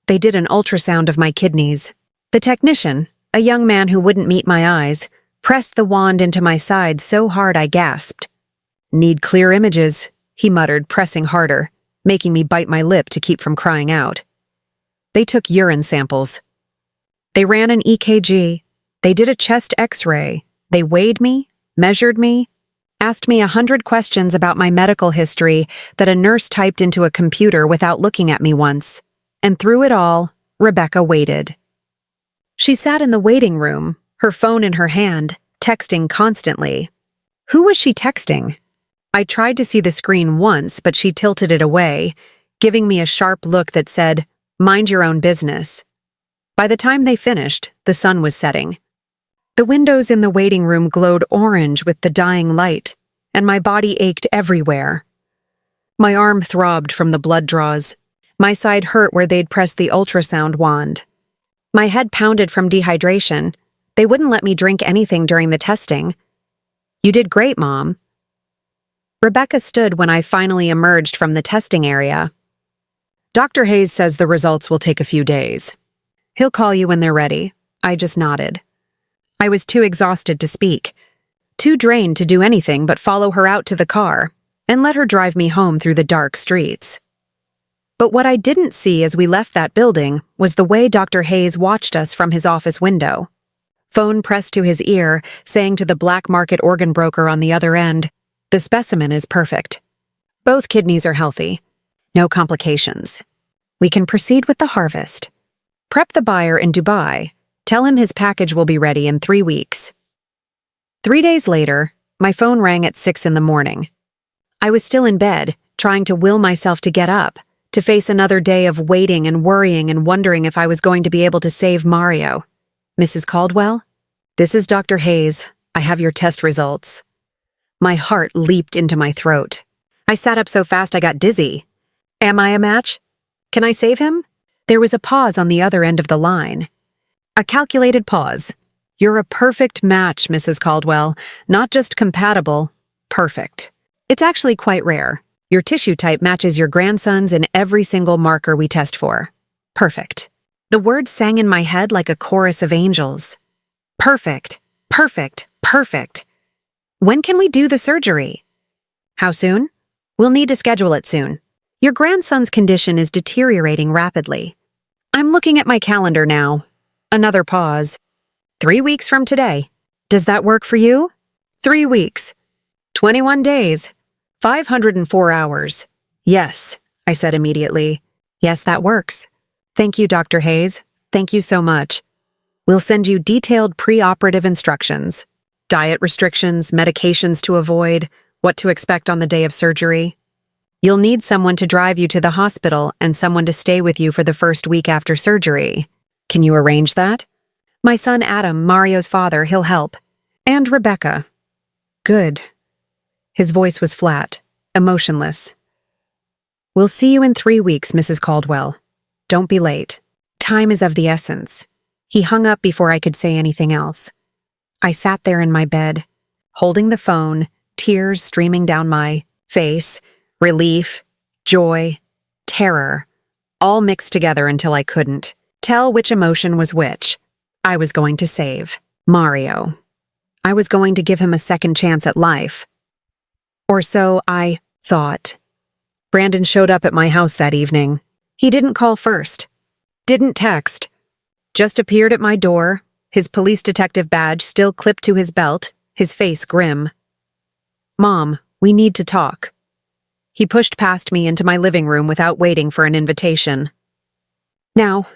They did an ultrasound of my kidneys. The technician, a young man who wouldn't meet my eyes, pressed the wand into my side so hard I gasped. Need clear images, he muttered, pressing harder, making me bite my lip to keep from crying out. They took urine samples. They ran an EKG. They did a chest X-ray. They weighed me, measured me, asked me 100 questions about my medical history that a nurse typed into a computer without looking at me once. And through it all, Rebecca waited. She sat in the waiting room, her phone in her hand, texting constantly. Who was she texting? I tried to see the screen once, but she tilted it away, giving me a sharp look that said, "Mind your own business." By the time they finished, the sun was setting. The windows in the waiting room glowed orange with the dying light, and my body ached everywhere. My arm throbbed from the blood draws. My side hurt where they'd pressed the ultrasound wand. My head pounded from dehydration. They wouldn't let me drink anything during the testing. You did great, Mom. Rebecca stood when I finally emerged from the testing area. Dr. Hayes says the results will take a few days. He'll call you when they're ready. I just nodded. I was too exhausted to speak, too drained to do anything but follow her out to the car and let her drive me home through the dark streets. But what I didn't see as we left that building was the way Dr. Hayes watched us from his office window. Phone pressed to his ear, saying to the black market organ broker on the other end, "The specimen is perfect. Both kidneys are healthy. No complications. We can proceed with the harvest. Prep the buyer in Dubai. Tell him his package will be ready in 3 weeks." 3 days later, my phone rang at 6 in the morning. I was still in bed, trying to will myself to get up, to face another day of waiting and worrying and wondering if I was going to be able to save Mario. "Mrs. Caldwell? This is Dr. Hayes. I have your test results." My heart leaped into my throat. I sat up so fast I got dizzy. "Am I a match? Can I save him?" There was a pause on the other end of the line. A calculated pause. "You're a perfect match, Mrs. Caldwell. Not just compatible, perfect. It's actually quite rare. Your tissue type matches your grandson's in every single marker we test for. Perfect." The words sang in my head like a chorus of angels. Perfect, perfect, perfect. "When can we do the surgery?" "How soon?" "We'll need to schedule it soon. Your grandson's condition is deteriorating rapidly." I'm looking at my calendar now. Another pause. 3 weeks from today. Does that work for you? 3 weeks. 21 days. 504 hours. Yes, I said immediately. Yes, that works. Thank you, Dr. Hayes. Thank you so much. We'll send you detailed pre-operative instructions. Diet restrictions, medications to avoid, what to expect on the day of surgery. You'll need someone to drive you to the hospital and someone to stay with you for the first week after surgery. Can you arrange that? My son Adam, Mario's father, he'll help. And Rebecca. Good. His voice was flat, emotionless. We'll see you in 3 weeks, Mrs. Caldwell. Don't be late. Time is of the essence. He hung up before I could say anything else. I sat there in my bed, holding the phone, tears streaming down my face, relief, joy, terror, all mixed together until I couldn't tell which emotion was which. I was going to save Mario. I was going to give him a second chance at life. Or so I thought. Brandon showed up at my house that evening. He didn't call first, didn't text, just appeared at my door, his police detective badge still clipped to his belt, his face grim. "Mom, we need to talk." He pushed past me into my living room without waiting for an invitation. "Now."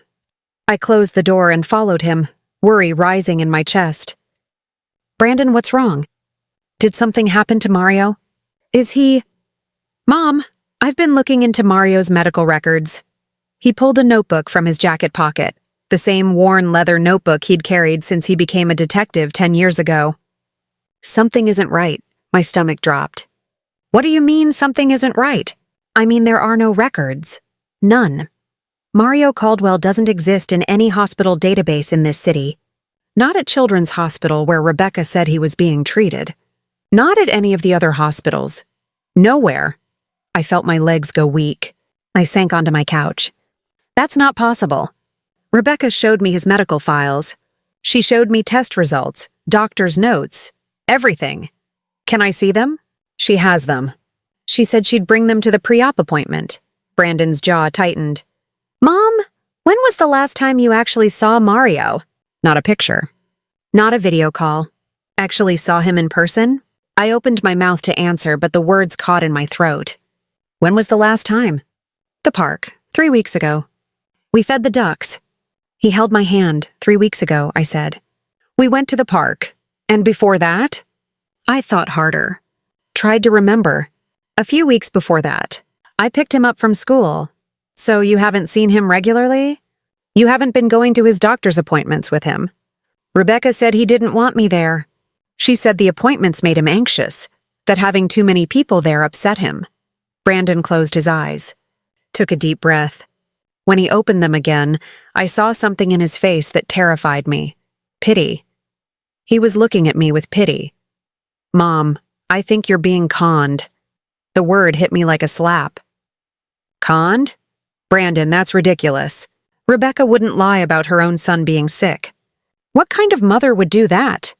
I closed the door and followed him, worry rising in my chest. "Brandon, what's wrong? Did something happen to Mario? Is he—" "Mom, I've been looking into Mario's medical records." He pulled a notebook from his jacket pocket, the same worn leather notebook he'd carried since he became a detective 10 years ago. Something isn't right. My stomach dropped. What do you mean something isn't right? I mean there are no records. None. Mario Caldwell doesn't exist in any hospital database in this city. Not at Children's Hospital where Rebecca said he was being treated. Not at any of the other hospitals. Nowhere. I felt my legs go weak. I sank onto my couch. That's not possible. Rebecca showed me his medical files. She showed me test results, doctor's notes, everything. Can I see them? She has them. She said she'd bring them to the pre-op appointment. Brandon's jaw tightened. Mom, when was the last time you actually saw Mario? Not a picture. Not a video call. Actually saw him in person? I opened my mouth to answer, but the words caught in my throat. When was the last time? The park, 3 weeks ago. We fed the ducks. He held my hand 3 weeks ago, I said. We went to the park. And before that? I thought harder. Tried to remember. A few weeks before that. I picked him up from school. So you haven't seen him regularly? You haven't been going to his doctor's appointments with him. Rebecca said he didn't want me there. She said the appointments made him anxious, that having too many people there upset him. Brandon closed his eyes, took a deep breath. When he opened them again, I saw something in his face that terrified me. Pity. He was looking at me with pity. Mom, I think you're being conned. The word hit me like a slap. Conned? Brandon, that's ridiculous. Rebecca wouldn't lie about her own son being sick. What kind of mother would do that?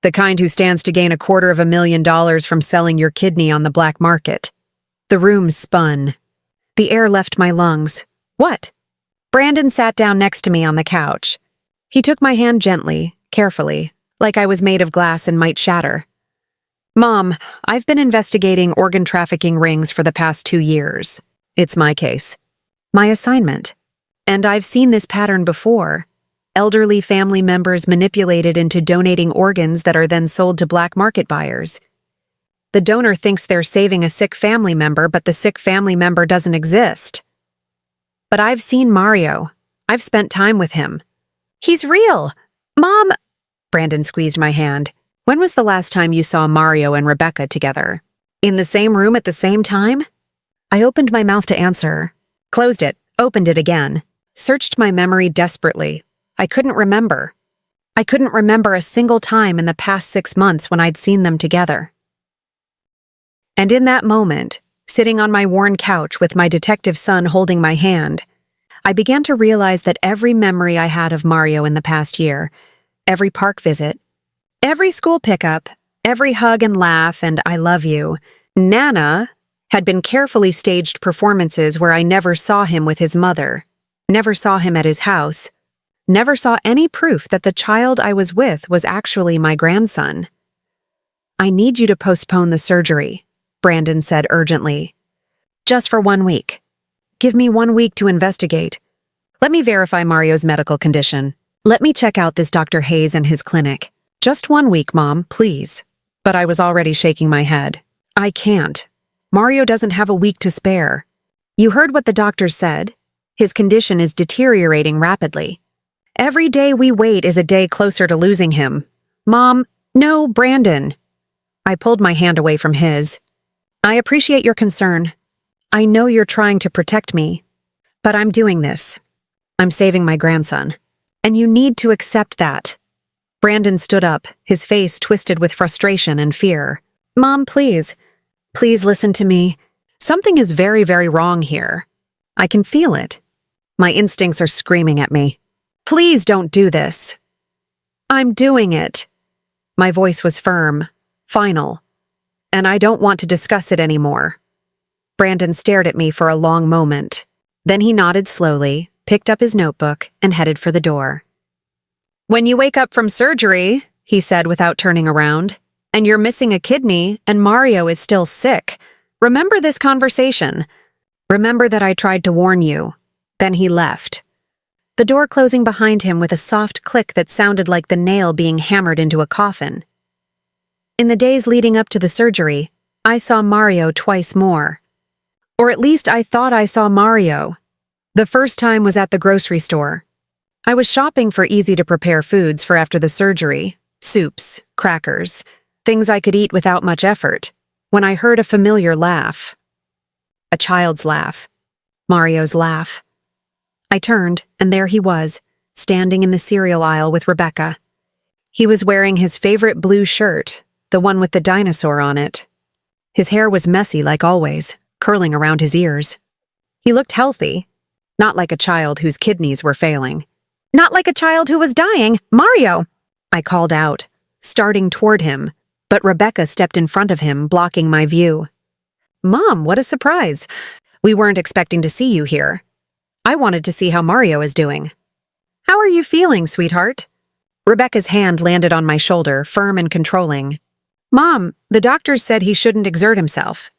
The kind who stands to gain $250,000 from selling your kidney on the black market. The room spun. The air left my lungs. What? Brandon sat down next to me on the couch. He took my hand gently, carefully, like I was made of glass and might shatter. Mom, I've been investigating organ trafficking rings for the past 2 years. It's my case. My assignment. And I've seen this pattern before. Elderly family members manipulated into donating organs that are then sold to black market buyers. The donor thinks they're saving a sick family member, but the sick family member doesn't exist. But I've seen Mario. I've spent time with him. He's real. Mom! Brandon squeezed my hand. When was the last time you saw Mario and Rebecca together? In the same room at the same time? I opened my mouth to answer, closed it, opened it again, searched my memory desperately. I couldn't remember. I couldn't remember a single time in the past 6 months when I'd seen them together. And in that moment, sitting on my worn couch with my detective son holding my hand, I began to realize that every memory I had of Mario in the past year, every park visit, every school pickup, every hug and laugh and I love you, Nana, had been carefully staged performances where I never saw him with his mother, never saw him at his house, never saw any proof that the child I was with was actually my grandson. I need you to postpone the surgery, Brandon said urgently. Just for 1 week. Give me 1 week to investigate. Let me verify Mario's medical condition. Let me check out this Dr. Hayes and his clinic. Just 1 week, Mom, please. But I was already shaking my head. I can't. Mario doesn't have a week to spare. You heard what the doctor said. His condition is deteriorating rapidly. Every day we wait is a day closer to losing him. Mom, no, Brandon. I pulled my hand away from his. I appreciate your concern. I know you're trying to protect me, but I'm doing this. I'm saving my grandson, and you need to accept that. Brandon stood up, his face twisted with frustration and fear. Mom, please. Please listen to me. Something is very, very wrong here. I can feel it. My instincts are screaming at me. Please don't do this. I'm doing it. My voice was firm, final, and I don't want to discuss it anymore. Brandon stared at me for a long moment. Then he nodded slowly, picked up his notebook, and headed for the door. When you wake up from surgery, he said without turning around, and you're missing a kidney and Mario is still sick, remember this conversation. Remember that I tried to warn you. Then he left. The door closing behind him with a soft click that sounded like the nail being hammered into a coffin. In the days leading up to the surgery, I saw Mario twice more. Or at least I thought I saw Mario. The first time was at the grocery store. I was shopping for easy-to-prepare foods for after the surgery, soups, crackers, things I could eat without much effort, when I heard a familiar laugh. A child's laugh. Mario's laugh. I turned, and there he was, standing in the cereal aisle with Rebecca. He was wearing his favorite blue shirt, the one with the dinosaur on it. His hair was messy like always, curling around his ears. He looked healthy, not like a child whose kidneys were failing. Not like a child who was dying, Mario! I called out, starting toward him, but Rebecca stepped in front of him, blocking my view. Mom, what a surprise! We weren't expecting to see you here. I wanted to see how Mario is doing. How are you feeling, sweetheart? Rebecca's hand landed on my shoulder, firm and controlling. Mom, the doctors said he shouldn't exert himself.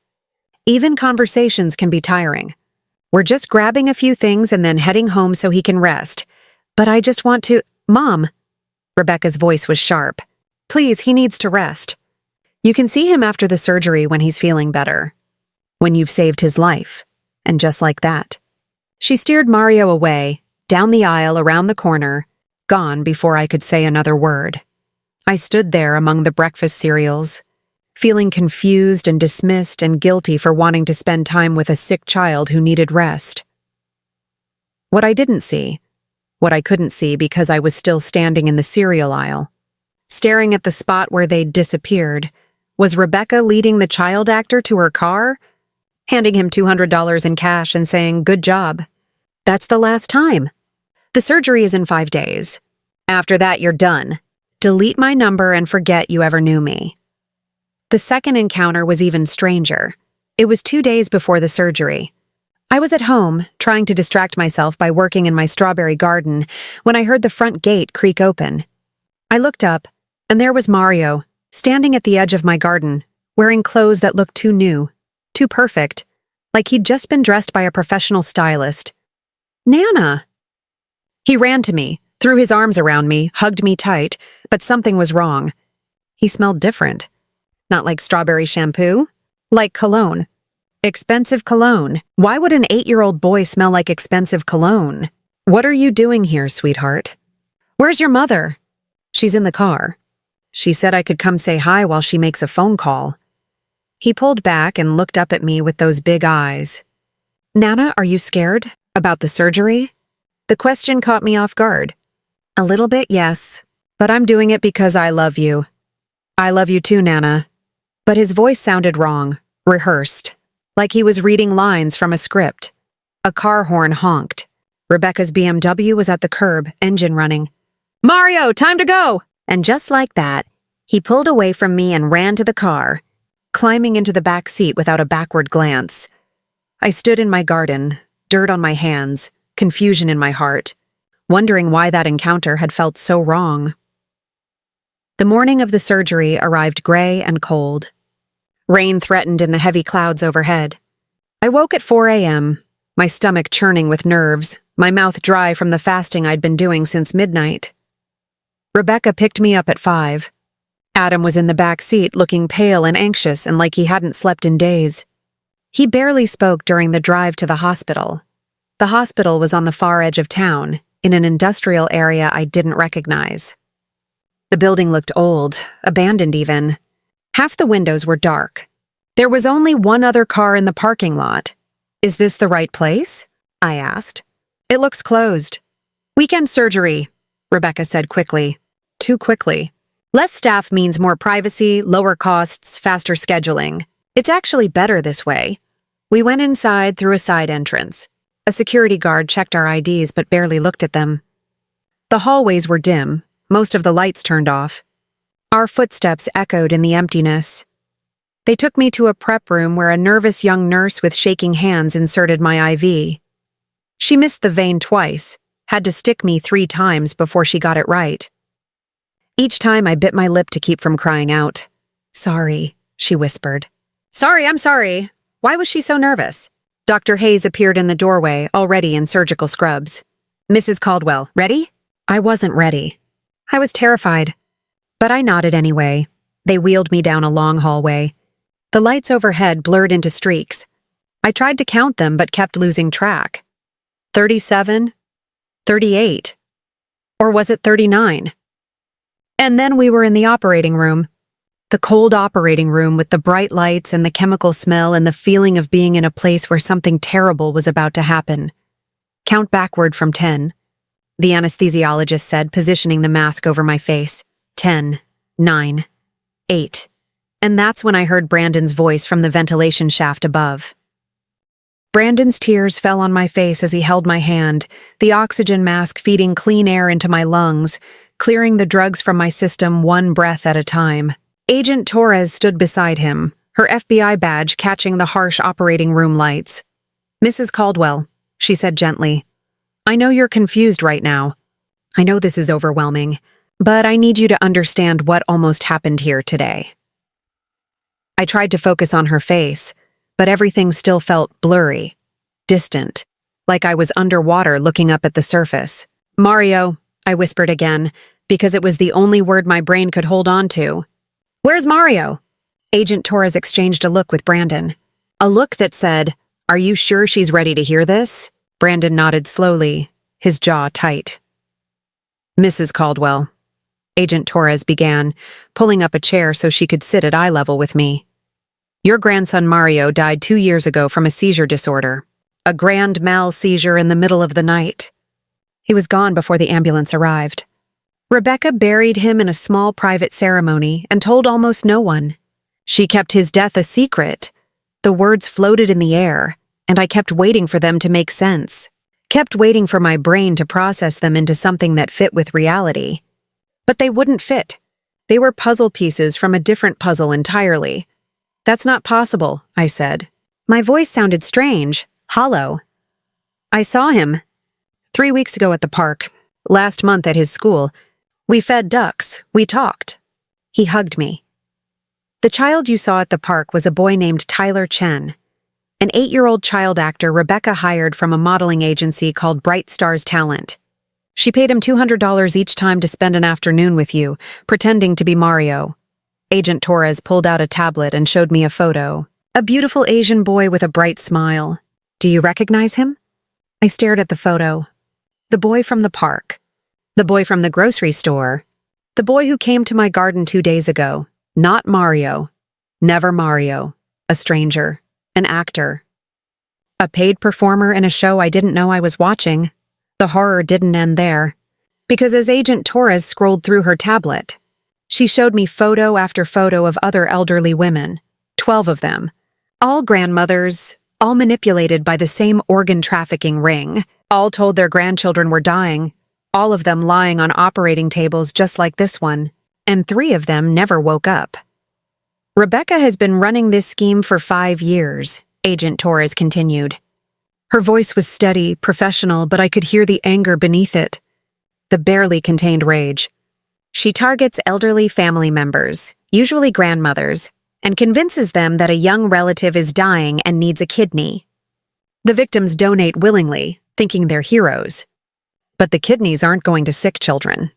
Even conversations can be tiring. We're just grabbing a few things and then heading home so he can rest. But I just want to— Mom! Rebecca's voice was sharp. Please, he needs to rest. You can see him after the surgery when he's feeling better. When you've saved his life. And just like that. She steered Mario away, down the aisle, around the corner, gone before I could say another word. I stood there among the breakfast cereals, feeling confused and dismissed and guilty for wanting to spend time with a sick child who needed rest. What I didn't see, what I couldn't see because I was still standing in the cereal aisle, staring at the spot where they'd disappeared, was Rebecca leading the child actor to her car, handing him $200 in cash and saying, "Good job. That's the last time. The surgery is in 5 days. After that, you're done. Delete my number and forget you ever knew me." The second encounter was even stranger. It was 2 days before the surgery. I was at home, trying to distract myself by working in my strawberry garden, when I heard the front gate creak open. I looked up, and there was Mario, standing at the edge of my garden, wearing clothes that looked too new, too perfect, like he'd just been dressed by a professional stylist. "Nana!" He ran to me, threw his arms around me, hugged me tight, but something was wrong. He smelled different. Not like strawberry shampoo, like cologne. Expensive cologne. Why would an 8-year-old boy smell like expensive cologne? "What are you doing here, sweetheart?" "Where's your mother?" "She's in the car. She said I could come say hi while she makes a phone call." He pulled back and looked up at me with those big eyes. "Nana, are you scared? About the surgery?" The question caught me off guard. "A little bit, yes. But I'm doing it because I love you." "I love you too, Nana." But his voice sounded wrong, rehearsed, like he was reading lines from a script. A car horn honked. Rebecca's BMW was at the curb, engine running. "Mario, time to go!" And just like that, he pulled away from me and ran to the car, climbing into the back seat without a backward glance. I stood in my garden, dirt on my hands, confusion in my heart, wondering why that encounter had felt so wrong. The morning of the surgery arrived gray and cold. Rain threatened in the heavy clouds overhead. I woke at 4 a.m., my stomach churning with nerves, my mouth dry from the fasting I'd been doing since midnight. Rebecca picked me up at 5. Adam was in the back seat, looking pale and anxious and like he hadn't slept in days. He barely spoke during the drive to the hospital. The hospital was on the far edge of town, in an industrial area I didn't recognize. The building looked old, abandoned even. Half the windows were dark. There was only one other car in the parking lot. "Is this the right place?" I asked. "It looks closed." "Weekend surgery," Rebecca said quickly. Too quickly. "Less staff means more privacy, lower costs, faster scheduling. It's actually better this way." We went inside through a side entrance. A security guard checked our IDs but barely looked at them. The hallways were dim, most of the lights turned off. Our footsteps echoed in the emptiness. They took me to a prep room where a nervous young nurse with shaking hands inserted my IV. She missed the vein twice, had to stick me 3 times before she got it right. Each time I bit my lip to keep from crying out. "Sorry," she whispered. "Sorry, I'm sorry." Why was she so nervous? Dr. Hayes appeared in the doorway, already in surgical scrubs. "Mrs. Caldwell, ready?" I wasn't ready. I was terrified. But I nodded anyway. They wheeled me down a long hallway. The lights overhead blurred into streaks. I tried to count them but kept losing track. 37? 38? Or was it 39? And then we were in the operating room. The cold operating room with the bright lights and the chemical smell and the feeling of being in a place where something terrible was about to happen. "Count backward from 10. The anesthesiologist said, positioning the mask over my face. 10, 9, 8. And that's when I heard Brandon's voice from the ventilation shaft above. Brandon's tears fell on my face as he held my hand, the oxygen mask feeding clean air into my lungs, clearing the drugs from my system one breath at a time. Agent Torres stood beside him, her FBI badge catching the harsh operating room lights. "Mrs. Caldwell," she said gently, "I know you're confused right now. I know this is overwhelming, but I need you to understand what almost happened here today." I tried to focus on her face, but everything still felt blurry, distant, like I was underwater looking up at the surface. "Mario," I whispered again, because it was the only word my brain could hold on to. "Where's Mario?" Agent Torres exchanged a look with Brandon. A look that said, "Are you sure she's ready to hear this?" Brandon nodded slowly, his jaw tight. "Mrs. Caldwell." Agent Torres began, pulling up a chair so she could sit at eye level with me. Your grandson Mario died 2 years ago from a seizure disorder. A grand mal seizure in the middle of the night. He was gone before the ambulance arrived. Rebecca buried him in a small private ceremony and told almost no one. She kept his death a secret. The words floated in the air, and I kept waiting for them to make sense. Kept waiting for my brain to process them into something that fit with reality. But they wouldn't fit. They were puzzle pieces from a different puzzle entirely. That's not possible, I said. My voice sounded strange, hollow. I saw him 3 weeks ago at the park, last month at his school. We fed ducks, we talked. He hugged me. The child you saw at the park was a boy named Tyler Chen, an 8-year-old child actor Rebecca hired from a modeling agency called Bright Stars Talent. She paid him $200 each time to spend an afternoon with you, pretending to be Mario. Agent Torres pulled out a tablet and showed me a photo. A beautiful Asian boy with a bright smile. Do you recognize him? I stared at the photo. The boy from the park. The boy from the grocery store. The boy who came to my garden 2 days ago. Not Mario. Never Mario. A stranger. An actor. A paid performer in a show I didn't know I was watching. The horror didn't end there. Because as Agent Torres scrolled through her tablet, she showed me photo after photo of other elderly women. 12 of them. All grandmothers, all manipulated by the same organ trafficking ring. All told their grandchildren were dying. All of them lying on operating tables just like this one. And 3 of them never woke up. Rebecca has been running this scheme for 5 years, Agent Torres continued. Her voice was steady, professional, but I could hear the anger beneath it. The barely contained rage. She targets elderly family members, usually grandmothers, and convinces them that a young relative is dying and needs a kidney. The victims donate willingly, thinking they're heroes. But the kidneys aren't going to sick children.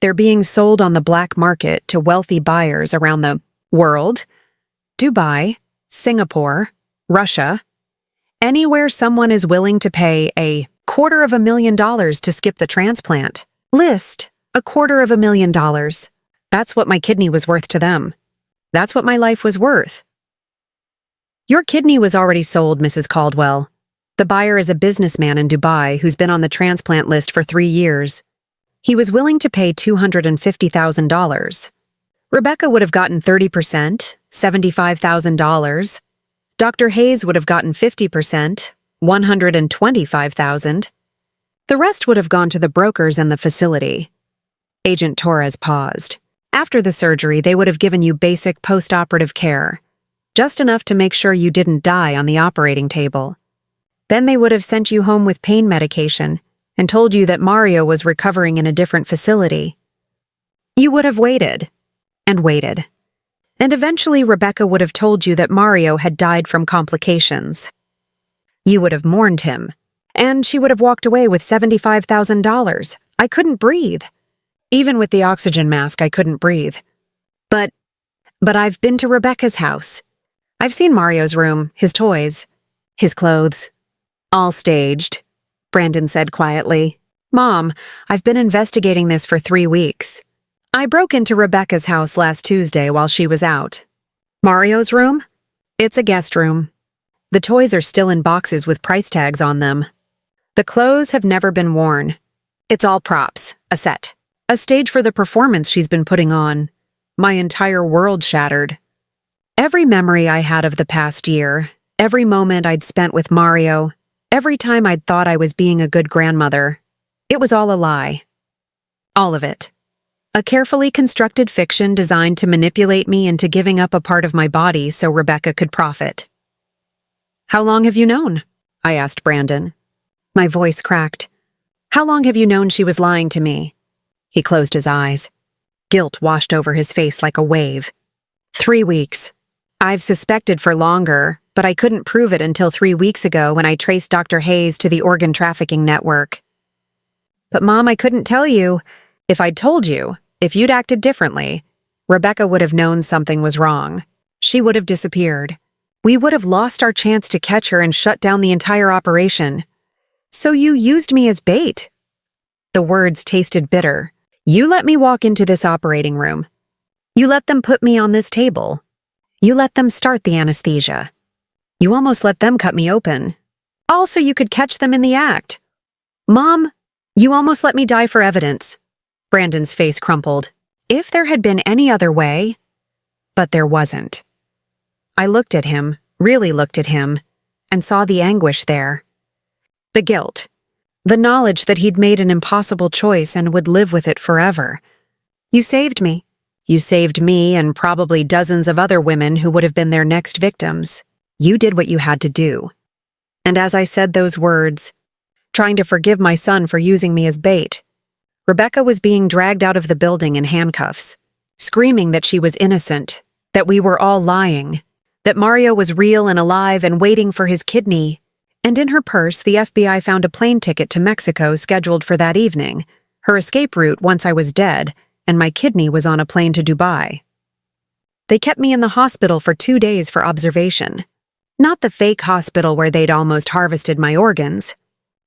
They're being sold on the black market to wealthy buyers around the world. Dubai, Singapore, Russia. Anywhere someone is willing to pay $250,000 to skip the transplant. List, $250,000. That's what my kidney was worth to them. That's what my life was worth. Your kidney was already sold, Mrs. Caldwell. The buyer is a businessman in Dubai who's been on the transplant list for 3 years. He was willing to pay $250,000. Rebecca would have gotten 30%, $75,000. Dr. Hayes would have gotten 50%, $125,000. The rest would have gone to the brokers and the facility. Agent Torres paused. After the surgery, they would have given you basic post-operative care, just enough to make sure you didn't die on the operating table. Then they would have sent you home with pain medication and told you that Mario was recovering in a different facility. You would have waited and waited. And eventually Rebecca would have told you that Mario had died from complications. You would have mourned him, and she would have walked away with $75,000. I couldn't breathe. Even with the oxygen mask, I couldn't breathe. But I've been to Rebecca's house. I've seen Mario's room, his toys, his clothes. All staged, Brandon said quietly. Mom, I've been investigating this for 3 weeks. I broke into Rebecca's house last Tuesday while she was out. Mario's room? It's a guest room. The toys are still in boxes with price tags on them. The clothes have never been worn. It's all props, a set. A stage for the performance she's been putting on. My entire world shattered. Every memory I had of the past year, every moment I'd spent with Mario, every time I'd thought I was being a good grandmother, it was all a lie. All of it. A carefully constructed fiction designed to manipulate me into giving up a part of my body so Rebecca could profit. How long have you known? I asked Brandon. My voice cracked. How long have you known she was lying to me? He closed his eyes. Guilt washed over his face like a wave. 3 weeks. I've suspected for longer, but I couldn't prove it until 3 weeks ago when I traced Dr. Hayes to the organ trafficking network. But Mom, I couldn't tell you. If I'd told you, if you'd acted differently, Rebecca would have known something was wrong. She would have disappeared. We would have lost our chance to catch her and shut down the entire operation. So you used me as bait. The words tasted bitter. You let me walk into this operating room. You let them put me on this table. You let them start the anesthesia. You almost let them cut me open. Also, you could catch them in the act. Mom, you almost let me die for evidence. Brandon's face crumpled. If there had been any other way, but there wasn't. I looked at him, really looked at him, and saw the anguish there. The guilt. The knowledge that he'd made an impossible choice and would live with it forever. You saved me. You saved me and probably dozens of other women who would have been their next victims. You did what you had to do. And as I said those words, trying to forgive my son for using me as bait, Rebecca was being dragged out of the building in handcuffs, screaming that she was innocent, that we were all lying, that Mario was real and alive and waiting for his kidney. And in her purse, the FBI found a plane ticket to Mexico scheduled for that evening, her escape route once I was dead, and my kidney was on a plane to Dubai. They kept me in the hospital for 2 days for observation. Not the fake hospital where they'd almost harvested my organs,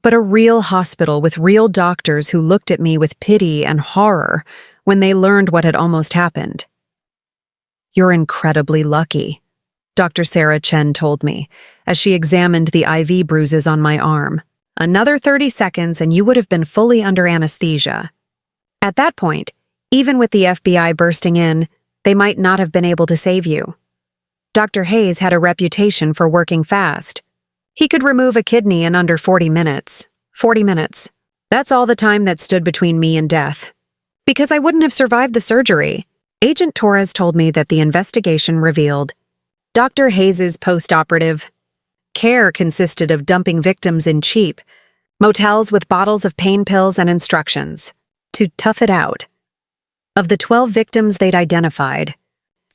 but a real hospital with real doctors who looked at me with pity and horror when they learned what had almost happened. You're incredibly lucky, Dr. Sarah Chen told me, as she examined the IV bruises on my arm. Another 30 seconds and you would have been fully under anesthesia. At that point, even with the FBI bursting in, they might not have been able to save you. Dr. Hayes had a reputation for working fast. He could remove a kidney in under 40 minutes. 40 minutes. That's all the time that stood between me and death. Because I wouldn't have survived the surgery. Agent Torres told me that the investigation revealed Dr. Hayes' post-operative care consisted of dumping victims in cheap motels with bottles of pain pills and instructions to tough it out. Of the 12 victims they'd identified,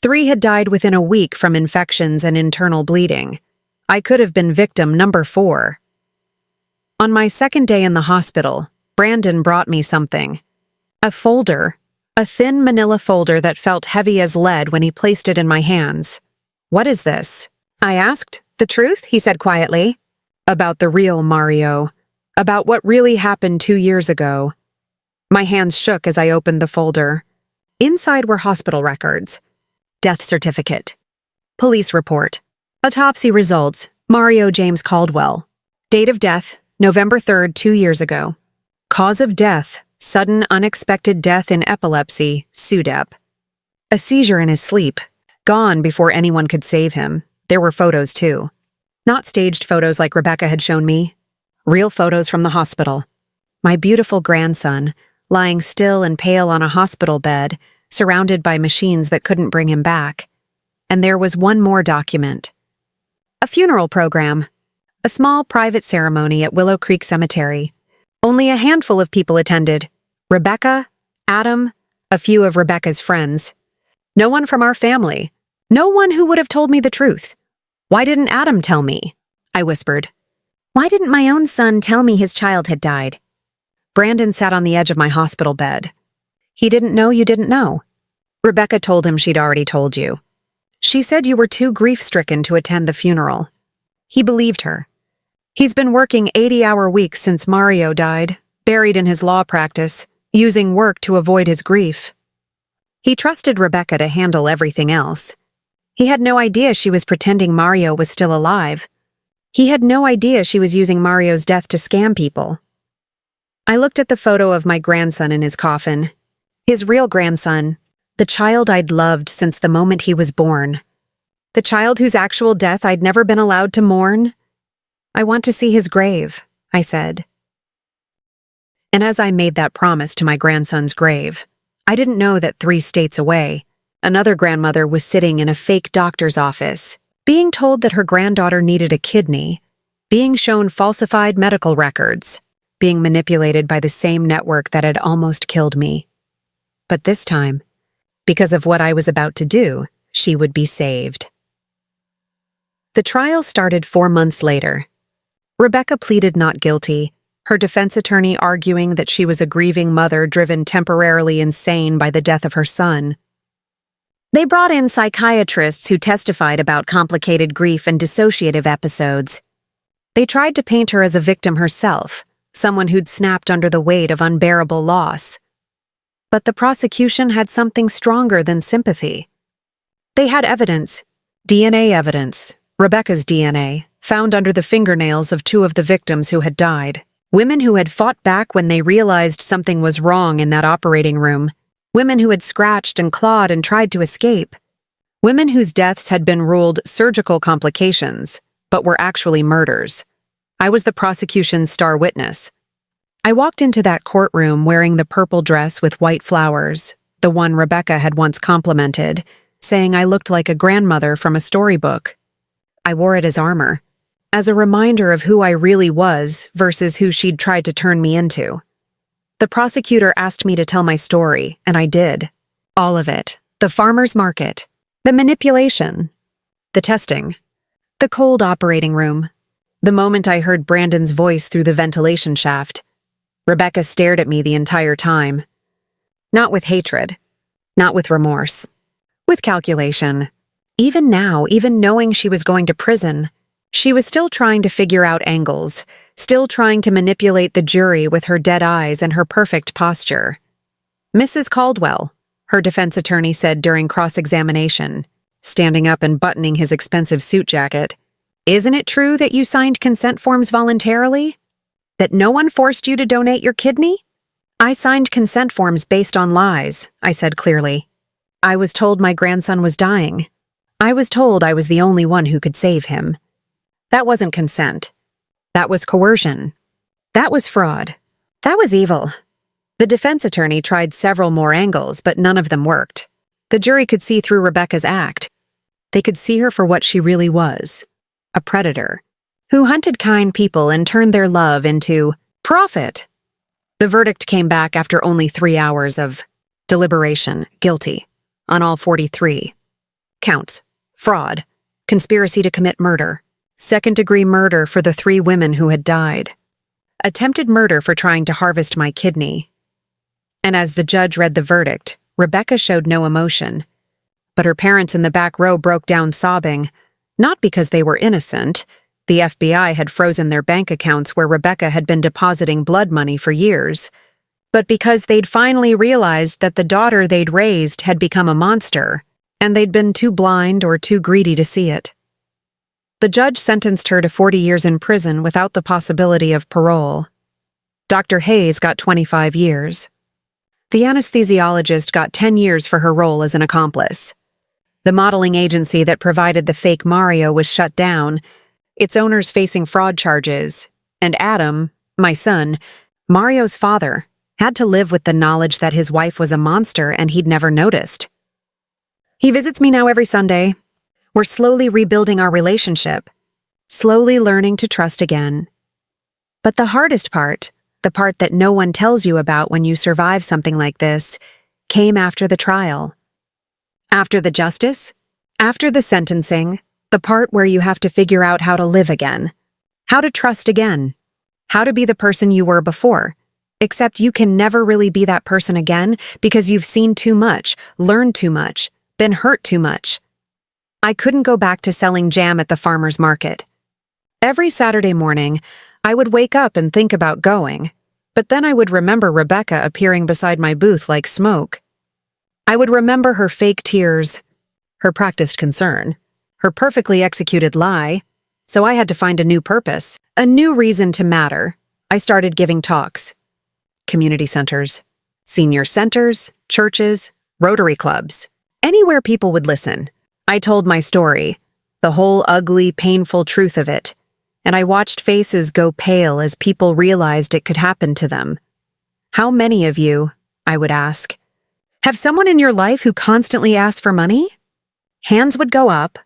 3 had died within a week from infections and internal bleeding. I could have been victim number 4. On my second day in the hospital, Brandon brought me something. A folder, a thin manila folder that felt heavy as lead when he placed it in my hands. What is this? I asked. The truth, he said quietly. About the real Mario. About what really happened 2 years ago. My hands shook as I opened the folder. Inside were hospital records. Death certificate. Police report. Autopsy results. Mario James Caldwell. Date of death, November 3rd, 2 years ago. Cause of death, sudden unexpected death in epilepsy, SUDEP. A seizure in his sleep. Gone before anyone could save him. There were photos, too. Not staged photos like Rebecca had shown me. Real photos from the hospital. My beautiful grandson, lying still and pale on a hospital bed, surrounded by machines that couldn't bring him back. And there was one more document. A funeral program. A small private ceremony at Willow Creek Cemetery. Only a handful of people attended. Rebecca, Adam, a few of Rebecca's friends. No one from our family. No one who would have told me the truth. Why didn't Adam tell me? I whispered. Why didn't my own son tell me his child had died? Brandon sat on the edge of my hospital bed. He didn't know you didn't know. Rebecca told him she'd already told you. She said you were too grief-stricken to attend the funeral. He believed her. He's been working 80-hour weeks since Mario died, buried in his law practice, using work to avoid his grief. He trusted Rebecca to handle everything else. He had no idea she was pretending Mario was still alive. He had no idea she was using Mario's death to scam people. I looked at the photo of my grandson in his coffin. His real grandson, the child I'd loved since the moment he was born. The child whose actual death I'd never been allowed to mourn. I want to see his grave, I said. And as I made that promise to my grandson's grave, I didn't know that 3 states away, another grandmother was sitting in a fake doctor's office, being told that her granddaughter needed a kidney, being shown falsified medical records, being manipulated by the same network that had almost killed me. But this time, because of what I was about to do, she would be saved. The trial started 4 months later. Rebecca pleaded not guilty, her defense attorney arguing that she was a grieving mother driven temporarily insane by the death of her son. They brought in psychiatrists who testified about complicated grief and dissociative episodes. They tried to paint her as a victim herself, someone who'd snapped under the weight of unbearable loss. But the prosecution had something stronger than sympathy. They had evidence, DNA evidence, Rebecca's DNA, found under the fingernails of two of the victims who had died. Women who had fought back when they realized something was wrong in that operating room. Women who had scratched and clawed and tried to escape. Women whose deaths had been ruled surgical complications, but were actually murders. I was the prosecution's star witness. I walked into that courtroom wearing the purple dress with white flowers, the one Rebecca had once complimented, saying I looked like a grandmother from a storybook. I wore it as armor, as a reminder of who I really was versus who she'd tried to turn me into. The prosecutor asked me to tell my story, and I did. All of it. The farmer's market. The manipulation. The testing. The cold operating room. The moment I heard Brandon's voice through the ventilation shaft. Rebecca stared at me the entire time. Not with hatred. Not with remorse. With calculation. Even now, even knowing she was going to prison, she was still trying to figure out angles, still trying to manipulate the jury with her dead eyes and her perfect posture. "Mrs. Caldwell," her defense attorney said during cross-examination, standing up and buttoning his expensive suit jacket, "Isn't it true that you signed consent forms voluntarily? That no one forced you to donate your kidney?" "I signed consent forms based on lies," I said clearly. "I was told my grandson was dying. I was told I was the only one who could save him. That wasn't consent. That was coercion. That was fraud. That was evil." The defense attorney tried several more angles, but none of them worked. The jury could see through Rebecca's act. They could see her for what she really was, a predator, who hunted kind people and turned their love into profit. The verdict came back after only 3 hours of deliberation, guilty, on all 43 counts: fraud, conspiracy to commit murder, second-degree murder for the 3 women who had died, attempted murder for trying to harvest my kidney. And as the judge read the verdict, Rebecca showed no emotion. But her parents in the back row broke down sobbing, not because they were innocent. The FBI had frozen their bank accounts where Rebecca had been depositing blood money for years, but because they'd finally realized that the daughter they'd raised had become a monster, and they'd been too blind or too greedy to see it. The judge sentenced her to 40 years in prison without the possibility of parole. Dr. Hayes got 25 years. The anesthesiologist got 10 years for her role as an accomplice. The modeling agency that provided the fake Mario was shut down, its owners facing fraud charges, and Adam, my son, Mario's father, had to live with the knowledge that his wife was a monster and he'd never noticed. He visits me now every Sunday. We're slowly rebuilding our relationship, slowly learning to trust again. But the hardest part, the part that no one tells you about when you survive something like this, came after the trial. After the justice, after the sentencing, the part where you have to figure out how to live again, how to trust again, how to be the person you were before. Except you can never really be that person again because you've seen too much, learned too much, been hurt too much. I couldn't go back to selling jam at the farmer's market. Every Saturday morning, I would wake up and think about going, but then I would remember Rebecca appearing beside my booth like smoke. I would remember her fake tears, her practiced concern, her perfectly executed lie, so I had to find a new purpose, a new reason to matter. I started giving talks. Community centers, senior centers, churches, Rotary clubs, anywhere people would listen. I told my story, the whole ugly, painful truth of it, and I watched faces go pale as people realized it could happen to them. "How many of you," I would ask, "have someone in your life who constantly asks for money?" Hands would go up,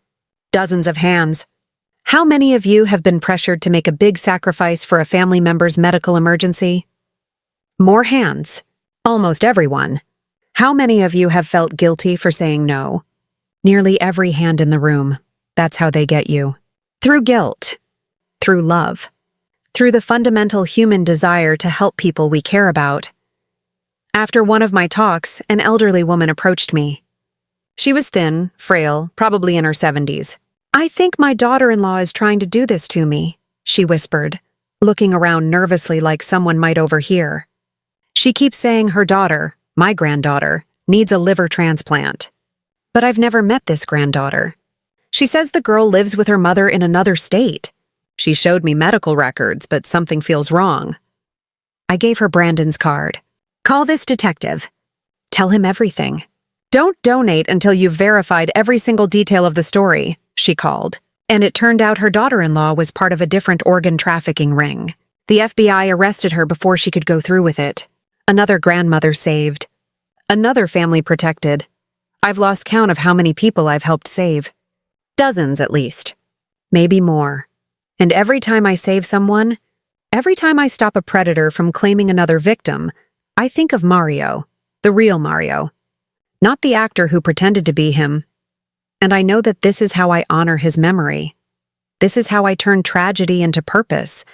dozens of hands. "How many of you have been pressured to make a big sacrifice for a family member's medical emergency?" More hands. Almost everyone. "How many of you have felt guilty for saying no?" Nearly every hand in the room. That's how they get you. Through guilt. Through love. Through the fundamental human desire to help people we care about. After one of my talks, an elderly woman approached me. She was thin, frail, probably in her 70s. "I think my daughter-in-law is trying to do this to me," she whispered, looking around nervously like someone might overhear. "She keeps saying her daughter, my granddaughter, needs a liver transplant. But I've never met this granddaughter. She says the girl lives with her mother in another state. She showed me medical records, but something feels wrong. I gave her Brandon's card. Call this detective. Tell him everything. Don't donate until you've verified every single detail of the story, she called. And it turned out her daughter-in-law was part of a different organ trafficking ring. The FBI arrested her before she could go through with it. Another grandmother saved. Another family protected. I've lost count of how many people I've helped save. Dozens, at least. Maybe more. And every time I save someone, every time I stop a predator from claiming another victim, I think of Mario, the real Mario. Not the actor who pretended to be him. And I know that this is how I honor his memory. This is how I turn tragedy into purpose.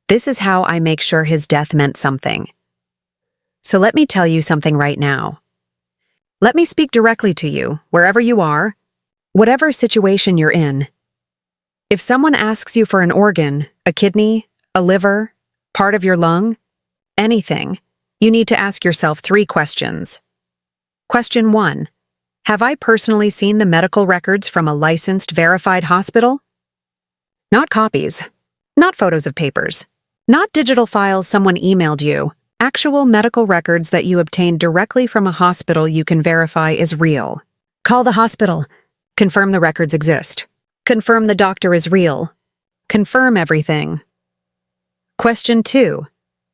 This is how I make sure his death meant something. So let me tell you something right now. Let me speak directly to you, wherever you are, whatever situation you're in. If someone asks you for an organ, a kidney, a liver, part of your lung, anything, you need to ask yourself 3 questions. Question 1. Have I personally seen the medical records from a licensed, verified hospital? Not copies. Not photos of papers. Not digital files someone emailed you. Actual medical records that you obtained directly from a hospital you can verify is real. Call the hospital. Confirm the records exist. Confirm the doctor is real. Confirm everything. Question 2.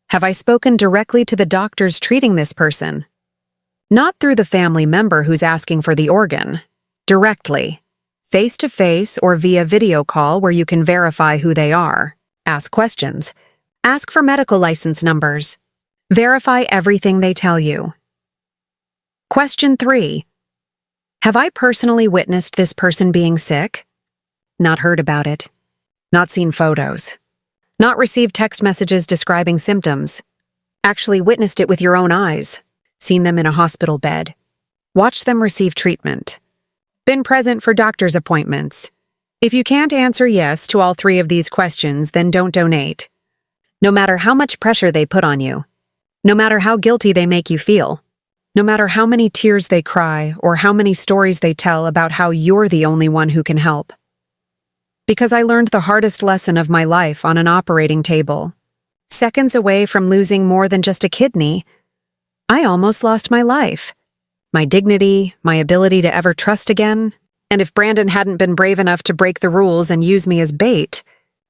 Have I spoken directly to the doctors treating this person? Not through the family member who's asking for the organ. Directly. Face-to-face or via video call where you can verify who they are. Ask questions. Ask for medical license numbers. Verify everything they tell you. Question 3. Have I personally witnessed this person being sick? Not heard about it. Not seen photos. Not received text messages describing symptoms. Actually witnessed it with your own eyes. Seen them in a hospital bed. Watched them receive treatment. Been present for doctor's appointments. If you can't answer yes to all 3 of these questions, then don't donate. No matter how much pressure they put on you. No matter how guilty they make you feel. No matter how many tears they cry or how many stories they tell about how you're the only one who can help. Because I learned the hardest lesson of my life on an operating table. Seconds away from losing more than just a kidney, I almost lost my life. My dignity, my ability to ever trust again. And if Brandon hadn't been brave enough to break the rules and use me as bait,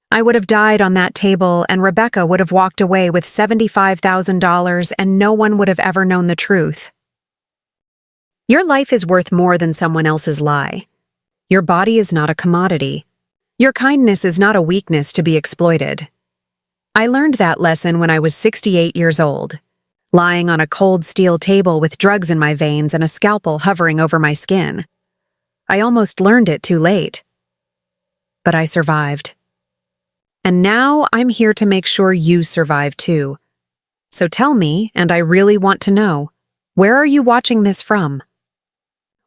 I would have died on that table and Rebecca would have walked away with $75,000 and no one would have ever known the truth. Your life is worth more than someone else's lie. Your body is not a commodity. Your kindness is not a weakness to be exploited. I learned that lesson when I was 68 years old, lying on a cold steel table with drugs in my veins and a scalpel hovering over my skin. I almost learned it too late. But I survived. And now I'm here to make sure you survive too. So tell me, and I really want to know, where are you watching this from?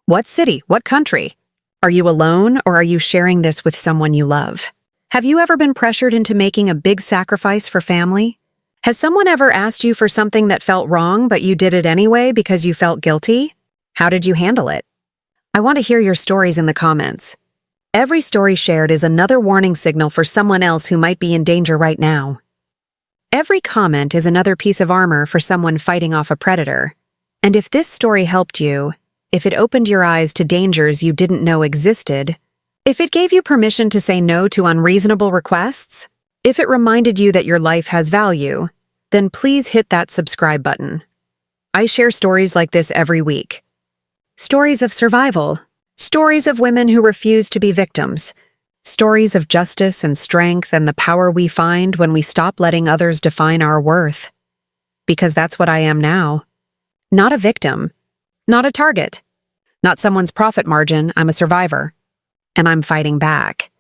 What city? What country? Are you alone or are you sharing this with someone you love? Have you ever been pressured into making a big sacrifice for family? Has someone ever asked you for something that felt wrong but you did it anyway because you felt guilty? How did you handle it? I want to hear your stories in the comments. Every story shared is another warning signal for someone else who might be in danger right now. Every comment is another piece of armor for someone fighting off a predator. And if this story helped you, if it opened your eyes to dangers you didn't know existed, if it gave you permission to say no to unreasonable requests, if it reminded you that your life has value, then please hit that subscribe button. I share stories like this every week. Stories of survival. Stories of women who refuse to be victims. Stories of justice and strength and the power we find when we stop letting others define our worth. Because that's what I am now. Not a victim. Not a target. Not someone's profit margin. I'm a survivor. And I'm fighting back.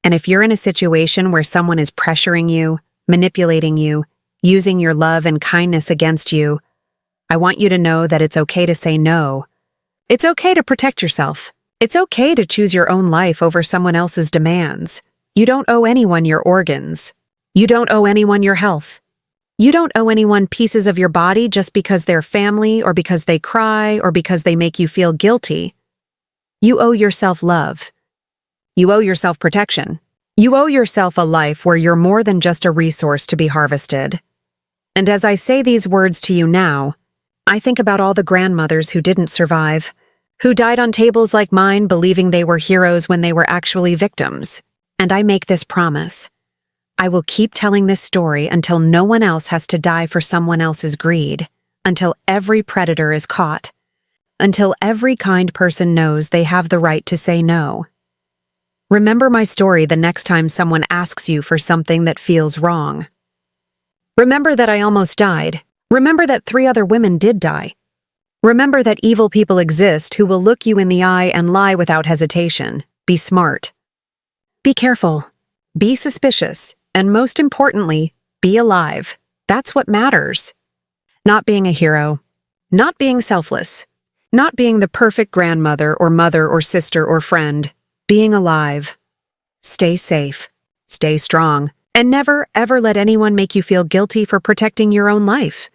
And if you're in a situation where someone is pressuring you, manipulating you, using your love and kindness against you, I want you to know that it's okay to say no. It's okay to protect yourself. It's okay to choose your own life over someone else's demands. You don't owe anyone your organs. You don't owe anyone your health. You don't owe anyone pieces of your body just because they're family or because they cry or because they make you feel guilty. You owe yourself love. You owe yourself protection. You owe yourself a life where you're more than just a resource to be harvested. And as I say these words to you now, I think about all the grandmothers who didn't survive, who died on tables like mine believing they were heroes when they were actually victims. And I make this promise. I will keep telling this story until no one else has to die for someone else's greed, until every predator is caught, until every kind person knows they have the right to say no. Remember my story the next time someone asks you for something that feels wrong. Remember that I almost died. Remember that 3 other women did die. Remember that evil people exist who will look you in the eye and lie without hesitation. Be smart. Be careful. Be suspicious. And most importantly, be alive. That's what matters. Not being a hero. Not being selfless. Not being the perfect grandmother or mother or sister or friend. Being alive. Stay safe. Stay strong. And never, ever let anyone make you feel guilty for protecting your own life.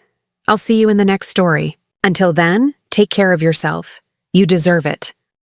I'll see you in the next story. Until then, take care of yourself. You deserve it.